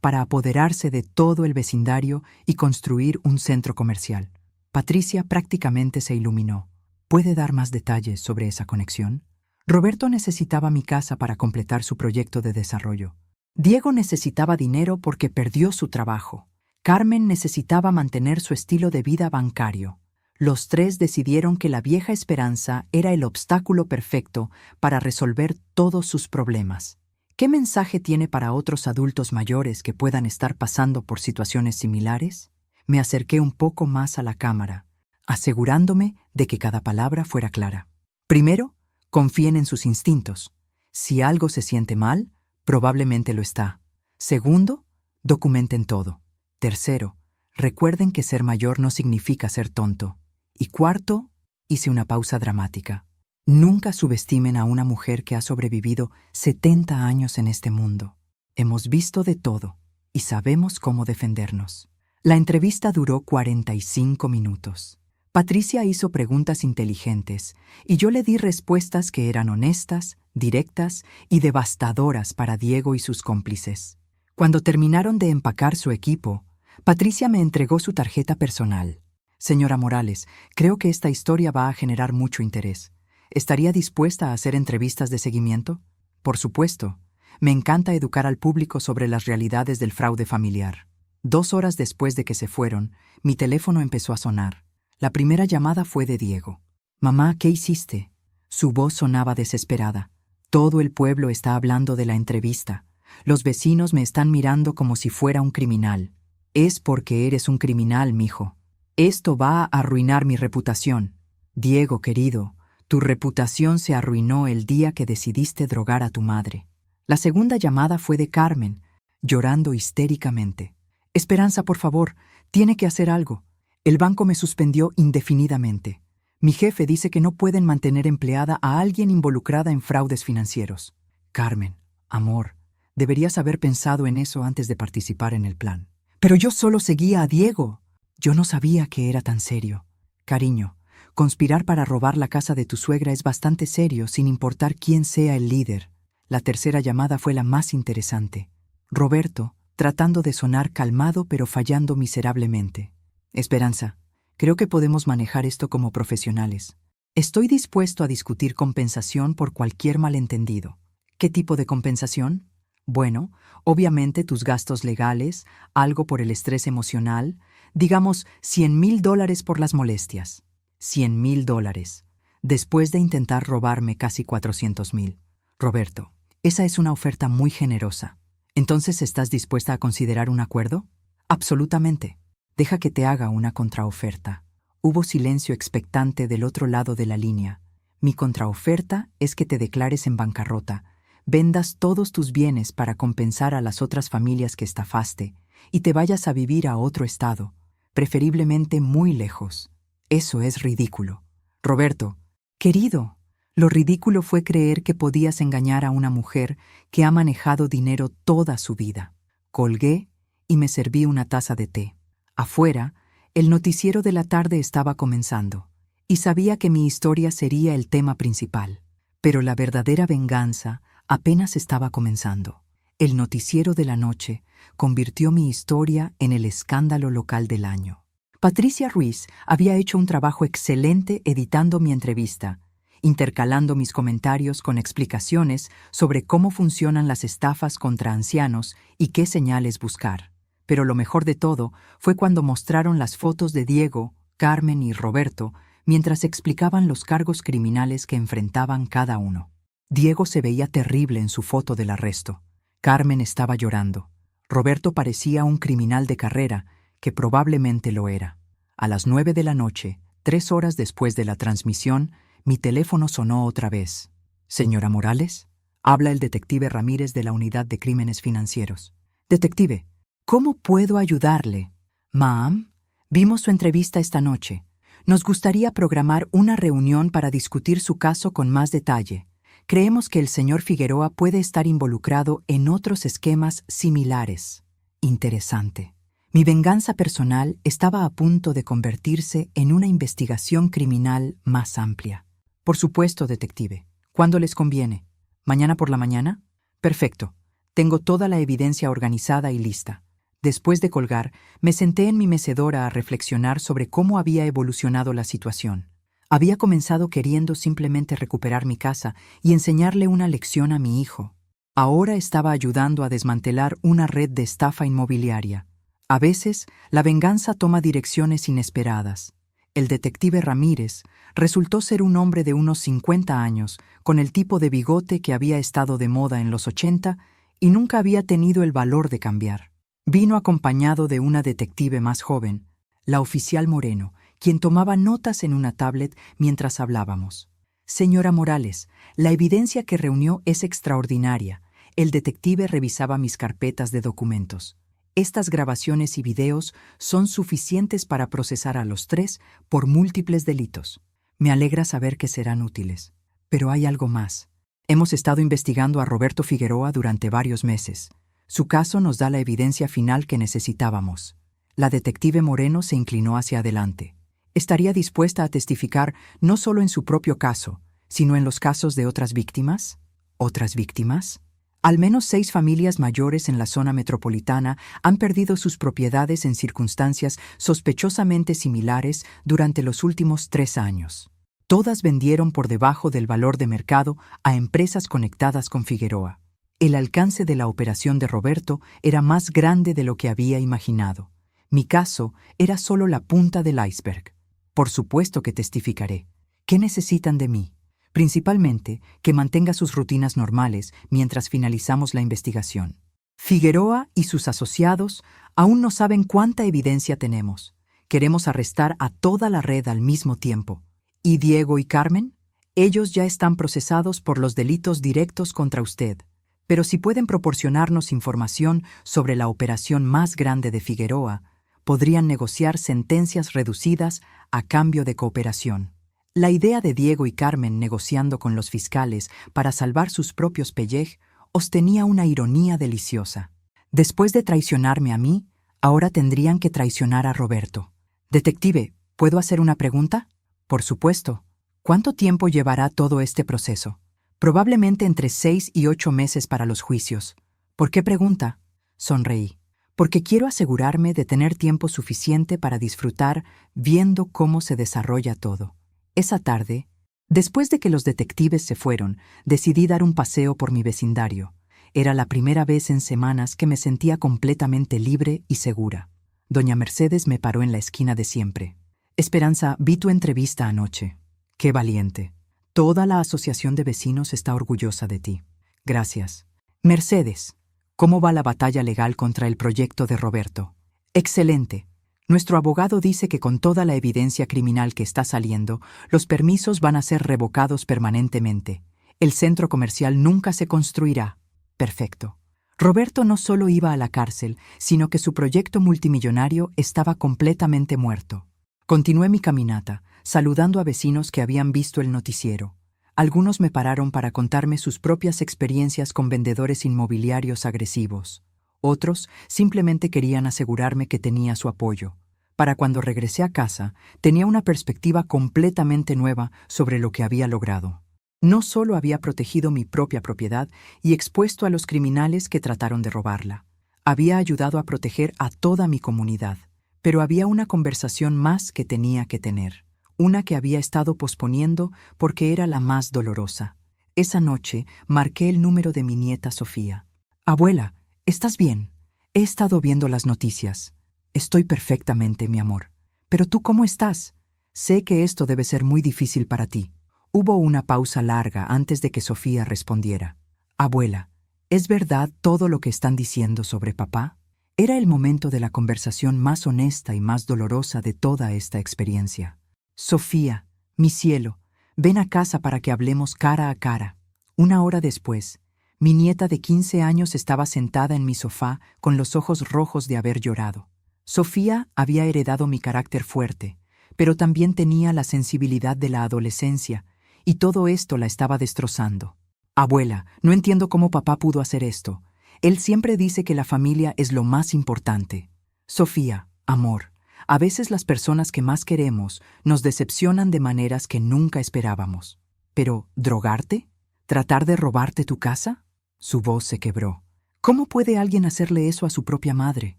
para apoderarse de todo el vecindario y construir un centro comercial. Patricia prácticamente se iluminó. ¿Puede dar más detalles sobre esa conexión? Roberto necesitaba mi casa para completar su proyecto de desarrollo. Diego necesitaba dinero porque perdió su trabajo. Carmen necesitaba mantener su estilo de vida bancario. Los tres decidieron que la vieja esperanza era el obstáculo perfecto para resolver todos sus problemas. ¿Qué mensaje tiene para otros adultos mayores que puedan estar pasando por situaciones similares? Me acerqué un poco más a la cámara, asegurándome de que cada palabra fuera clara. Primero, confíen en sus instintos. Si algo se siente mal, probablemente lo está. Segundo, documenten todo. Tercero, recuerden que ser mayor no significa ser tonto. Y cuarto, hice una pausa dramática. Nunca subestimen a una mujer que ha sobrevivido 70 años en este mundo. Hemos visto de todo y sabemos cómo defendernos. La entrevista duró 45 minutos. Patricia hizo preguntas inteligentes y yo le di respuestas que eran honestas, directas y devastadoras para Diego y sus cómplices. Cuando terminaron de empacar su equipo, Patricia me entregó su tarjeta personal. Señora Morales, creo que esta historia va a generar mucho interés. ¿Estaría dispuesta a hacer entrevistas de seguimiento? Por supuesto. Me encanta educar al público sobre las realidades del fraude familiar. 2 horas después de que se fueron, mi teléfono empezó a sonar. La primera llamada fue de Diego. Mamá, ¿qué hiciste? Su voz sonaba desesperada. Todo el pueblo está hablando de la entrevista. Los vecinos me están mirando como si fuera un criminal. Es porque eres un criminal, mijo. Esto va a arruinar mi reputación. Diego, querido, tu reputación se arruinó el día que decidiste drogar a tu madre. La segunda llamada fue de Carmen, llorando histéricamente. Esperanza, por favor, tiene que hacer algo. El banco me suspendió indefinidamente. Mi jefe dice que no pueden mantener empleada a alguien involucrada en fraudes financieros. Carmen, amor, deberías haber pensado en eso antes de participar en el plan. Pero yo solo seguía a Diego. Yo no sabía que era tan serio. Cariño, conspirar para robar la casa de tu suegra es bastante serio sin importar quién sea el líder. La tercera llamada fue la más interesante. Roberto, tratando de sonar calmado pero fallando miserablemente. Esperanza, creo que podemos manejar esto como profesionales. Estoy dispuesto a discutir compensación por cualquier malentendido. ¿Qué tipo de compensación? Bueno, obviamente tus gastos legales, algo por el estrés emocional, digamos $100,000 por las molestias. $100,000. Después de intentar robarme casi 400,000. Roberto, esa es una oferta muy generosa. ¿Entonces estás dispuesta a considerar un acuerdo? Absolutamente. Deja que te haga una contraoferta. Hubo silencio expectante del otro lado de la línea. Mi contraoferta es que te declares en bancarrota, vendas todos tus bienes para compensar a las otras familias que estafaste y te vayas a vivir a otro estado, preferiblemente muy lejos. Eso es ridículo. Roberto, querido, lo ridículo fue creer que podías engañar a una mujer que ha manejado dinero toda su vida. Colgué y me serví una taza de té. Afuera, El noticiero de la tarde estaba comenzando, y sabía que mi historia sería el tema principal. Pero la verdadera venganza apenas estaba comenzando. El noticiero de la noche convirtió mi historia en el escándalo local del año. Patricia Ruiz había hecho un trabajo excelente editando mi entrevista, intercalando mis comentarios con explicaciones sobre cómo funcionan las estafas contra ancianos y qué señales buscar. Pero lo mejor de todo fue cuando mostraron las fotos de Diego, Carmen y Roberto mientras explicaban los cargos criminales que enfrentaban cada uno. Diego se veía terrible en su foto del arresto. Carmen estaba llorando. Roberto parecía un criminal de carrera, que probablemente lo era. A las 9 de la noche, 3 horas después de la transmisión, mi teléfono sonó otra vez. «Señora Morales», habla el detective Ramírez de la Unidad de Crímenes Financieros. «Detective, ¿cómo puedo ayudarle?» «Ma'am, vimos su entrevista esta noche. Nos gustaría programar una reunión para discutir su caso con más detalle. Creemos que el señor Figueroa puede estar involucrado en otros esquemas similares». Interesante. Mi venganza personal estaba a punto de convertirse en una investigación criminal más amplia. «Por supuesto, detective. ¿Cuándo les conviene? ¿Mañana por la mañana?» «Perfecto. Tengo toda la evidencia organizada y lista». Después de colgar, me senté en mi mecedora a reflexionar sobre cómo había evolucionado la situación. Había comenzado queriendo simplemente recuperar mi casa y enseñarle una lección a mi hijo. Ahora estaba ayudando a desmantelar una red de estafa inmobiliaria. A veces, la venganza toma direcciones inesperadas. El detective Ramírez resultó ser un hombre de unos 50 años, con el tipo de bigote que había estado de moda en los 80 y nunca había tenido el valor de cambiar. Vino acompañado de una detective más joven, la oficial Moreno, quien tomaba notas en una tablet mientras hablábamos. «Señora Morales, la evidencia que reunió es extraordinaria». El detective revisaba mis carpetas de documentos. «Estas grabaciones y videos son suficientes para procesar a los 3 por múltiples delitos. Me alegra saber que serán útiles. Pero hay algo más. Hemos estado investigando a Roberto Figueroa durante varios meses. Su caso nos da la evidencia final que necesitábamos». La detective Moreno se inclinó hacia adelante. ¿Estaría dispuesta a testificar no solo en su propio caso, sino en los casos de otras víctimas? ¿Otras víctimas? Al menos 6 familias mayores en la zona metropolitana han perdido sus propiedades en circunstancias sospechosamente similares durante los últimos 3 años. Todas vendieron por debajo del valor de mercado a empresas conectadas con Figueroa. El alcance de la operación de Roberto era más grande de lo que había imaginado. Mi caso era solo la punta del iceberg. Por supuesto que testificaré. ¿Qué necesitan de mí? Principalmente, que mantenga sus rutinas normales mientras finalizamos la investigación. Figueroa y sus asociados aún no saben cuánta evidencia tenemos. Queremos arrestar a toda la red al mismo tiempo. ¿Y Diego y Carmen? Ellos ya están procesados por los delitos directos contra usted. Pero si pueden proporcionarnos información sobre la operación más grande de Figueroa, podrían negociar sentencias reducidas a cambio de cooperación. La idea de Diego y Carmen negociando con los fiscales para salvar sus propios pellej os tenía una ironía deliciosa. Después de traicionarme a mí, ahora tendrían que traicionar a Roberto. «Detective, ¿puedo hacer una pregunta?» «Por supuesto. ¿Cuánto tiempo llevará todo este proceso?» «Probablemente entre 6 y 8 meses para los juicios». «¿Por qué pregunta?» Sonreí. «Porque quiero asegurarme de tener tiempo suficiente para disfrutar viendo cómo se desarrolla todo». Esa tarde, después de que los detectives se fueron, decidí dar un paseo por mi vecindario. Era la primera vez en semanas que me sentía completamente libre y segura. Doña Mercedes me paró en la esquina de siempre. «Esperanza, vi tu entrevista anoche. Qué valiente. Toda la asociación de vecinos está orgullosa de ti». «Gracias». «Mercedes, ¿cómo va la batalla legal contra el proyecto de Roberto?» «Excelente. Nuestro abogado dice que con toda la evidencia criminal que está saliendo, los permisos van a ser revocados permanentemente. El centro comercial nunca se construirá». «Perfecto». Roberto no solo iba a la cárcel, sino que su proyecto multimillonario estaba completamente muerto. Continué mi caminata, saludando a vecinos que habían visto el noticiero. Algunos me pararon para contarme sus propias experiencias con vendedores inmobiliarios agresivos. Otros simplemente querían asegurarme que tenía su apoyo. Para cuando regresé a casa, tenía una perspectiva completamente nueva sobre lo que había logrado. No solo había protegido mi propia propiedad y expuesto a los criminales que trataron de robarla, había ayudado a proteger a toda mi comunidad. Pero había una conversación más que tenía que tener, una que había estado posponiendo porque era la más dolorosa. Esa noche marqué el número de mi nieta Sofía. Abuela, ¿estás bien? He estado viendo las noticias. Estoy perfectamente, mi amor. Pero tú, ¿cómo estás? Sé que esto debe ser muy difícil para ti. Hubo una pausa larga antes de que Sofía respondiera. Abuela, ¿es verdad todo lo que están diciendo sobre papá? Era el momento de la conversación más honesta y más dolorosa de toda esta experiencia. Sofía, mi cielo, ven a casa para que hablemos cara a cara. Una hora después, mi nieta de 15 años estaba sentada en mi sofá con los ojos rojos de haber llorado. Sofía había heredado mi carácter fuerte, pero también tenía la sensibilidad de la adolescencia, y todo esto la estaba destrozando. Abuela, no entiendo cómo papá pudo hacer esto. Él siempre dice que la familia es lo más importante. Sofía, amor, a veces las personas que más queremos nos decepcionan de maneras que nunca esperábamos. Pero, ¿drogarte? ¿Tratar de robarte tu casa? Su voz se quebró. ¿Cómo puede alguien hacerle eso a su propia madre?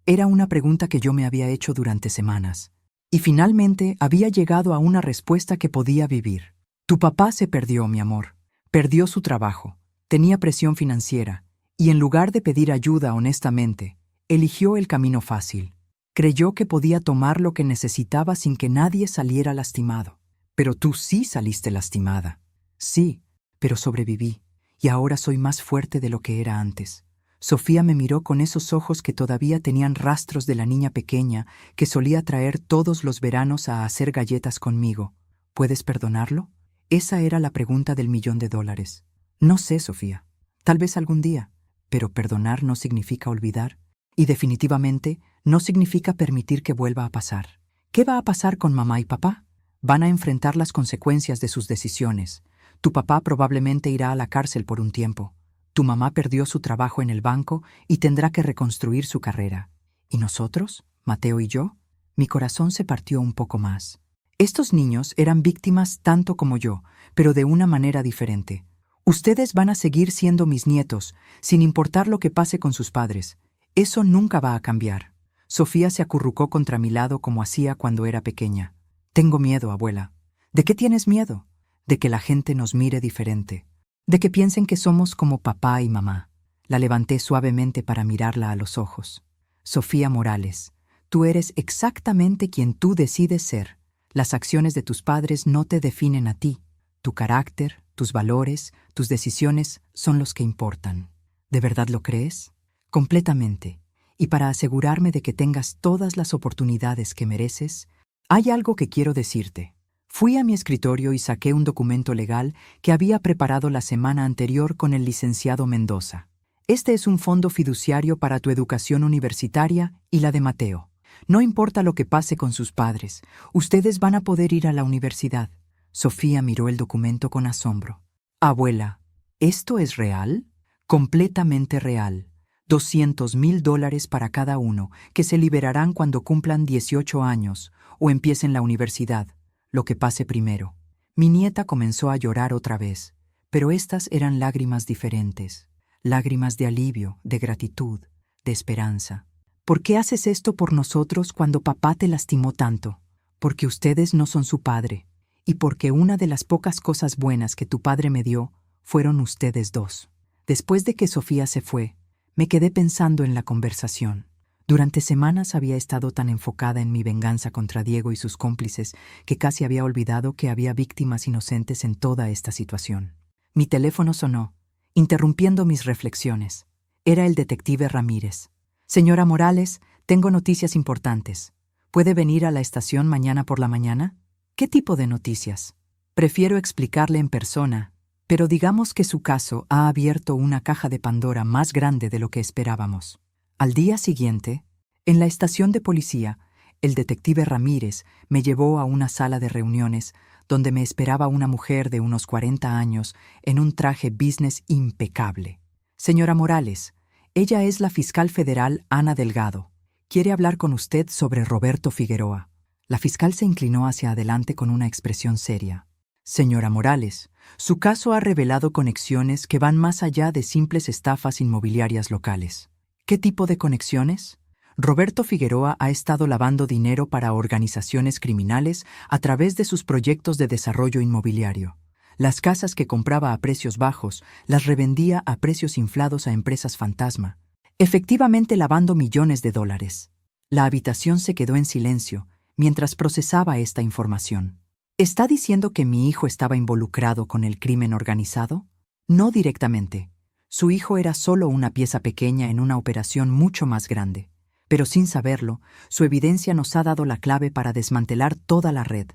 Era una pregunta que yo me había hecho durante semanas. Y finalmente había llegado a una respuesta que podía vivir. Tu papá se perdió, mi amor. Perdió su trabajo. Tenía presión financiera. Y en lugar de pedir ayuda honestamente, eligió el camino fácil. Creyó que podía tomar lo que necesitaba sin que nadie saliera lastimado. Pero tú sí saliste lastimada. Sí, pero sobreviví. Y ahora soy más fuerte de lo que era antes. Sofía me miró con esos ojos que todavía tenían rastros de la niña pequeña que solía traer todos los veranos a hacer galletas conmigo. ¿Puedes perdonarlo? Esa era la pregunta del $1.000.000. No sé, Sofía. Tal vez algún día. Pero perdonar no significa olvidar. Y definitivamente no significa permitir que vuelva a pasar. ¿Qué va a pasar con mamá y papá? Van a enfrentar las consecuencias de sus decisiones. Tu papá probablemente irá a la cárcel por un tiempo. Tu mamá perdió su trabajo en el banco y tendrá que reconstruir su carrera. ¿Y nosotros, Mateo y yo? Mi corazón se partió un poco más. Estos niños eran víctimas tanto como yo, pero de una manera diferente. Ustedes van a seguir siendo mis nietos, sin importar lo que pase con sus padres. Eso nunca va a cambiar. Sofía se acurrucó contra mi lado como hacía cuando era pequeña. Tengo miedo, abuela. ¿De qué tienes miedo? De que la gente nos mire diferente. De que piensen que somos como papá y mamá. La levanté suavemente para mirarla a los ojos. Sofía Morales, tú eres exactamente quien tú decides ser. Las acciones de tus padres no te definen a ti. Tu carácter, tus valores, tus decisiones son los que importan. ¿De verdad lo crees? Completamente. Y para asegurarme de que tengas todas las oportunidades que mereces, hay algo que quiero decirte. Fui a mi escritorio y saqué un documento legal que había preparado la semana anterior con el licenciado Mendoza. Este es un fondo fiduciario para tu educación universitaria y la de Mateo. No importa lo que pase con sus padres, ustedes van a poder ir a la universidad. Sofía miró el documento con asombro. Abuela, ¿esto es real? Completamente real. $200.000 para cada uno, que se liberarán cuando cumplan 18 años o empiecen la universidad, lo que pase primero. Mi nieta comenzó a llorar otra vez, pero estas eran lágrimas diferentes. Lágrimas de alivio, de gratitud, de esperanza. ¿Por qué haces esto por nosotros cuando papá te lastimó tanto? Porque ustedes no son su padre, y porque una de las pocas cosas buenas que tu padre me dio fueron ustedes dos. Después de que Sofía se fue, me quedé pensando en la conversación. Durante semanas había estado tan enfocada en mi venganza contra Diego y sus cómplices que casi había olvidado que había víctimas inocentes en toda esta situación. Mi teléfono sonó, interrumpiendo mis reflexiones. Era el detective Ramírez. Señora Morales, tengo noticias importantes. ¿Puede venir a la estación mañana por la mañana? ¿Qué tipo de noticias? Prefiero explicarle en persona, pero digamos que su caso ha abierto una caja de Pandora más grande de lo que esperábamos. Al día siguiente, en la estación de policía, el detective Ramírez me llevó a una sala de reuniones donde me esperaba una mujer de unos 40 años en un traje business impecable. Señora Morales, ella es la fiscal federal Ana Delgado, Quiere hablar con usted sobre Roberto Figueroa. La fiscal se inclinó hacia adelante con una expresión seria. Señora Morales, su caso ha revelado conexiones que van más allá de simples estafas inmobiliarias locales. ¿Qué tipo de conexiones? Roberto Figueroa ha estado lavando dinero para organizaciones criminales a través de sus proyectos de desarrollo inmobiliario. Las casas que compraba a precios bajos las revendía a precios inflados a empresas fantasma, efectivamente lavando millones de dólares. La habitación se quedó en silencio mientras procesaba esta información. ¿Está diciendo que mi hijo estaba involucrado con el crimen organizado? No directamente. Su hijo era solo una pieza pequeña en una operación mucho más grande. Pero sin saberlo, su evidencia nos ha dado la clave para desmantelar toda la red.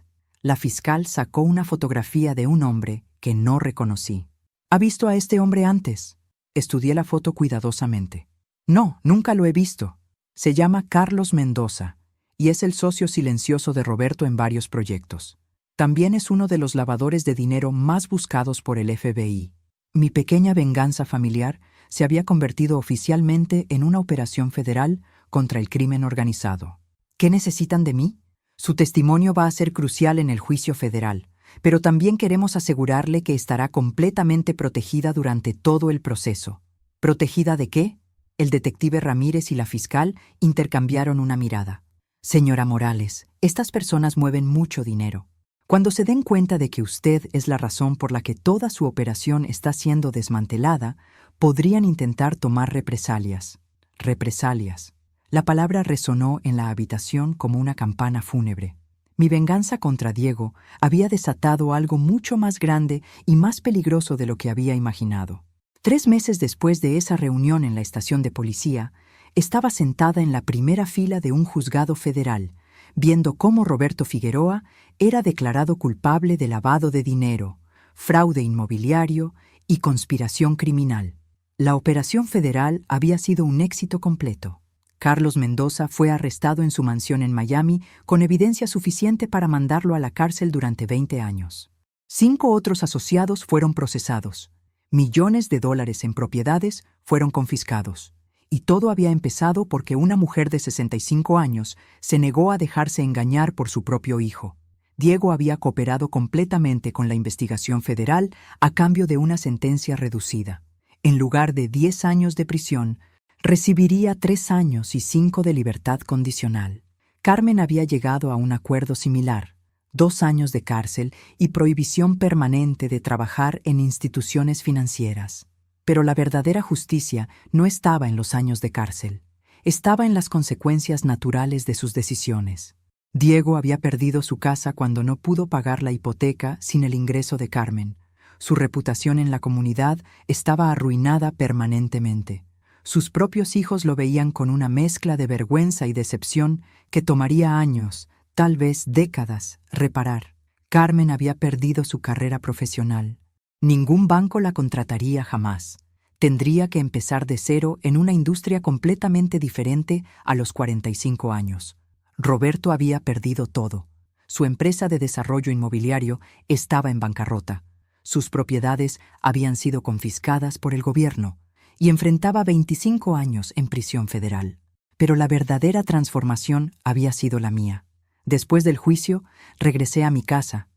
La fiscal sacó una fotografía de un hombre que no reconocí. ¿Ha visto a este hombre antes? Estudié la foto cuidadosamente. No, nunca lo he visto. Se llama Carlos Mendoza y es el socio silencioso de Roberto en varios proyectos. También es uno de los lavadores de dinero más buscados por el FBI. Mi pequeña venganza familiar se había convertido oficialmente en una operación federal contra el crimen organizado. ¿Qué necesitan de mí? Su testimonio va a ser crucial en el juicio federal, pero también queremos asegurarle que estará completamente protegida durante todo el proceso. ¿Protegida de qué? El detective Ramírez y la fiscal intercambiaron una mirada. Señora Morales, estas personas mueven mucho dinero. Cuando se den cuenta de que usted es la razón por la que toda su operación está siendo desmantelada, podrían intentar tomar represalias. Represalias. La palabra resonó en la habitación como una campana fúnebre. Mi venganza contra Diego había desatado algo mucho más grande y más peligroso de lo que había imaginado. 3 meses después de esa reunión en la estación de policía, estaba sentada en la primera fila de un juzgado federal, viendo cómo Roberto Figueroa era declarado culpable de lavado de dinero, fraude inmobiliario y conspiración criminal. La operación federal había sido un éxito completo. Carlos Mendoza fue arrestado en su mansión en Miami con evidencia suficiente para mandarlo a la cárcel durante 20 años. 5 otros asociados fueron procesados. Millones de dólares en propiedades fueron confiscados. Y todo había empezado porque una mujer de 65 años se negó a dejarse engañar por su propio hijo. Diego había cooperado completamente con la investigación federal a cambio de una sentencia reducida. En lugar de 10 años de prisión, recibiría 3 años y 5 de libertad condicional. Carmen había llegado a un acuerdo similar: 2 años de cárcel y prohibición permanente de trabajar en instituciones financieras. Pero la verdadera justicia no estaba en los años de cárcel. Estaba en las consecuencias naturales de sus decisiones. Diego había perdido su casa cuando no pudo pagar la hipoteca sin el ingreso de Carmen. Su reputación en la comunidad estaba arruinada permanentemente. Sus propios hijos lo veían con una mezcla de vergüenza y decepción que tomaría años, tal vez décadas, reparar. Carmen había perdido su carrera profesional. Ningún banco la contrataría jamás. Tendría que empezar de cero en una industria completamente diferente a los 45 años. Roberto había perdido todo. Su empresa de desarrollo inmobiliario estaba en bancarrota. Sus propiedades habían sido confiscadas por el gobierno y enfrentaba 25 años en prisión federal. Pero la verdadera transformación había sido la mía. Después del juicio, regresé a mi casa,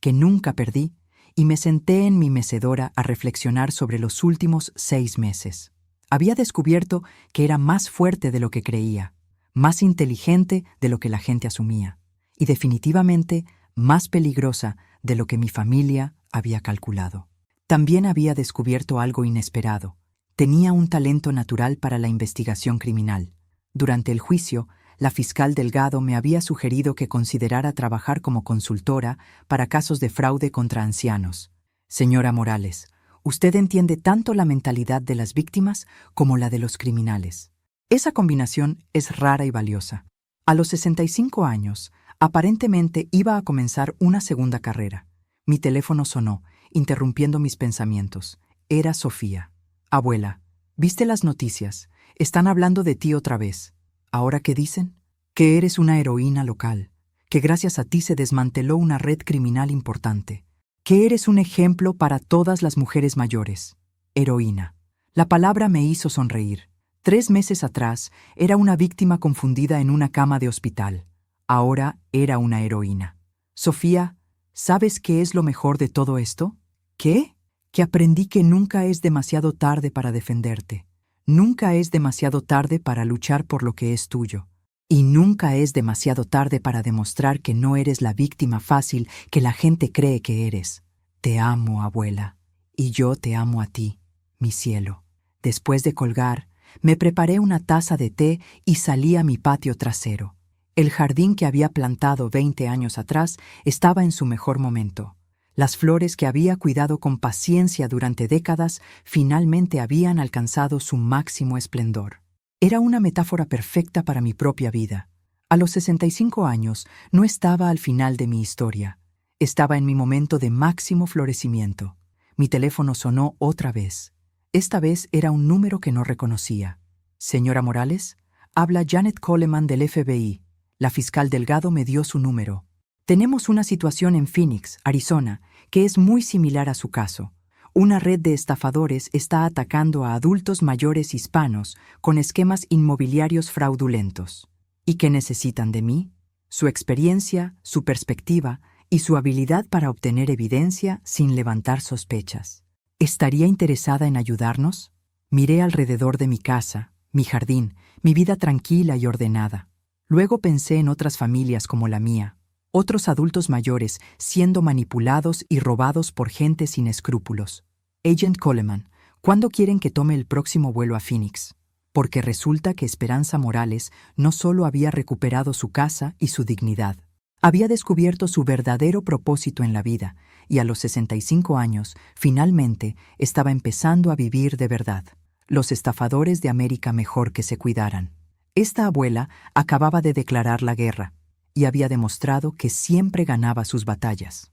que nunca perdí, y me senté en mi mecedora a reflexionar sobre los últimos 6 meses. Había descubierto que era más fuerte de lo que creía, más inteligente de lo que la gente asumía, y definitivamente más peligrosa de lo que mi familia había calculado. También había descubierto algo inesperado. Tenía un talento natural para la investigación criminal. Durante el juicio, la fiscal Delgado me había sugerido que considerara trabajar como consultora para casos de fraude contra ancianos. Señora Morales, usted entiende tanto la mentalidad de las víctimas como la de los criminales. Esa combinación es rara y valiosa. A los 65 años, aparentemente iba a comenzar una segunda carrera. Mi teléfono sonó, interrumpiendo mis pensamientos. Era Sofía. Abuela, ¿viste las noticias? Están hablando de ti otra vez. ¿Ahora qué dicen? Que eres una heroína local, que gracias a ti se desmanteló una red criminal importante, que eres un ejemplo para todas las mujeres mayores. Heroína. La palabra me hizo sonreír. 3 meses atrás era una víctima confundida en una cama de hospital. Ahora era una heroína. Sofía, ¿sabes qué es lo mejor de todo esto? ¿Qué? Que aprendí que nunca es demasiado tarde para defenderte. Nunca es demasiado tarde para luchar por lo que es tuyo. Y nunca es demasiado tarde para demostrar que no eres la víctima fácil que la gente cree que eres. Te amo, abuela. Y yo te amo a ti, mi cielo. Después de colgar, me preparé una taza de té y salí a mi patio trasero. El jardín que había plantado 20 años atrás estaba en su mejor momento. Las flores que había cuidado con paciencia durante décadas finalmente habían alcanzado su máximo esplendor. Era una metáfora perfecta para mi propia vida. A los 65 años no estaba al final de mi historia. Estaba en mi momento de máximo florecimiento. Mi teléfono sonó otra vez. Esta vez era un número que no reconocía. Señora Morales, habla Janet Coleman del FBI. La fiscal Delgado me dio su número. Tenemos una situación en Phoenix, Arizona, que es muy similar a su caso. Una red de estafadores está atacando a adultos mayores hispanos con esquemas inmobiliarios fraudulentos. ¿Y qué necesitan de mí? Su experiencia, su perspectiva y su habilidad para obtener evidencia sin levantar sospechas. ¿Estaría interesada en ayudarnos? Miré alrededor de mi casa, mi jardín, mi vida tranquila y ordenada. Luego pensé en otras familias como la mía, otros adultos mayores siendo manipulados y robados por gente sin escrúpulos. Agent Coleman, ¿cuándo quieren que tome el próximo vuelo a Phoenix? Porque resulta que Esperanza Morales no solo había recuperado su casa y su dignidad, había descubierto su verdadero propósito en la vida y a los 65 años, finalmente, estaba empezando a vivir de verdad. Los estafadores de América mejor que se cuidaran. Esta abuela acababa de declarar la guerra y había demostrado que siempre ganaba sus batallas.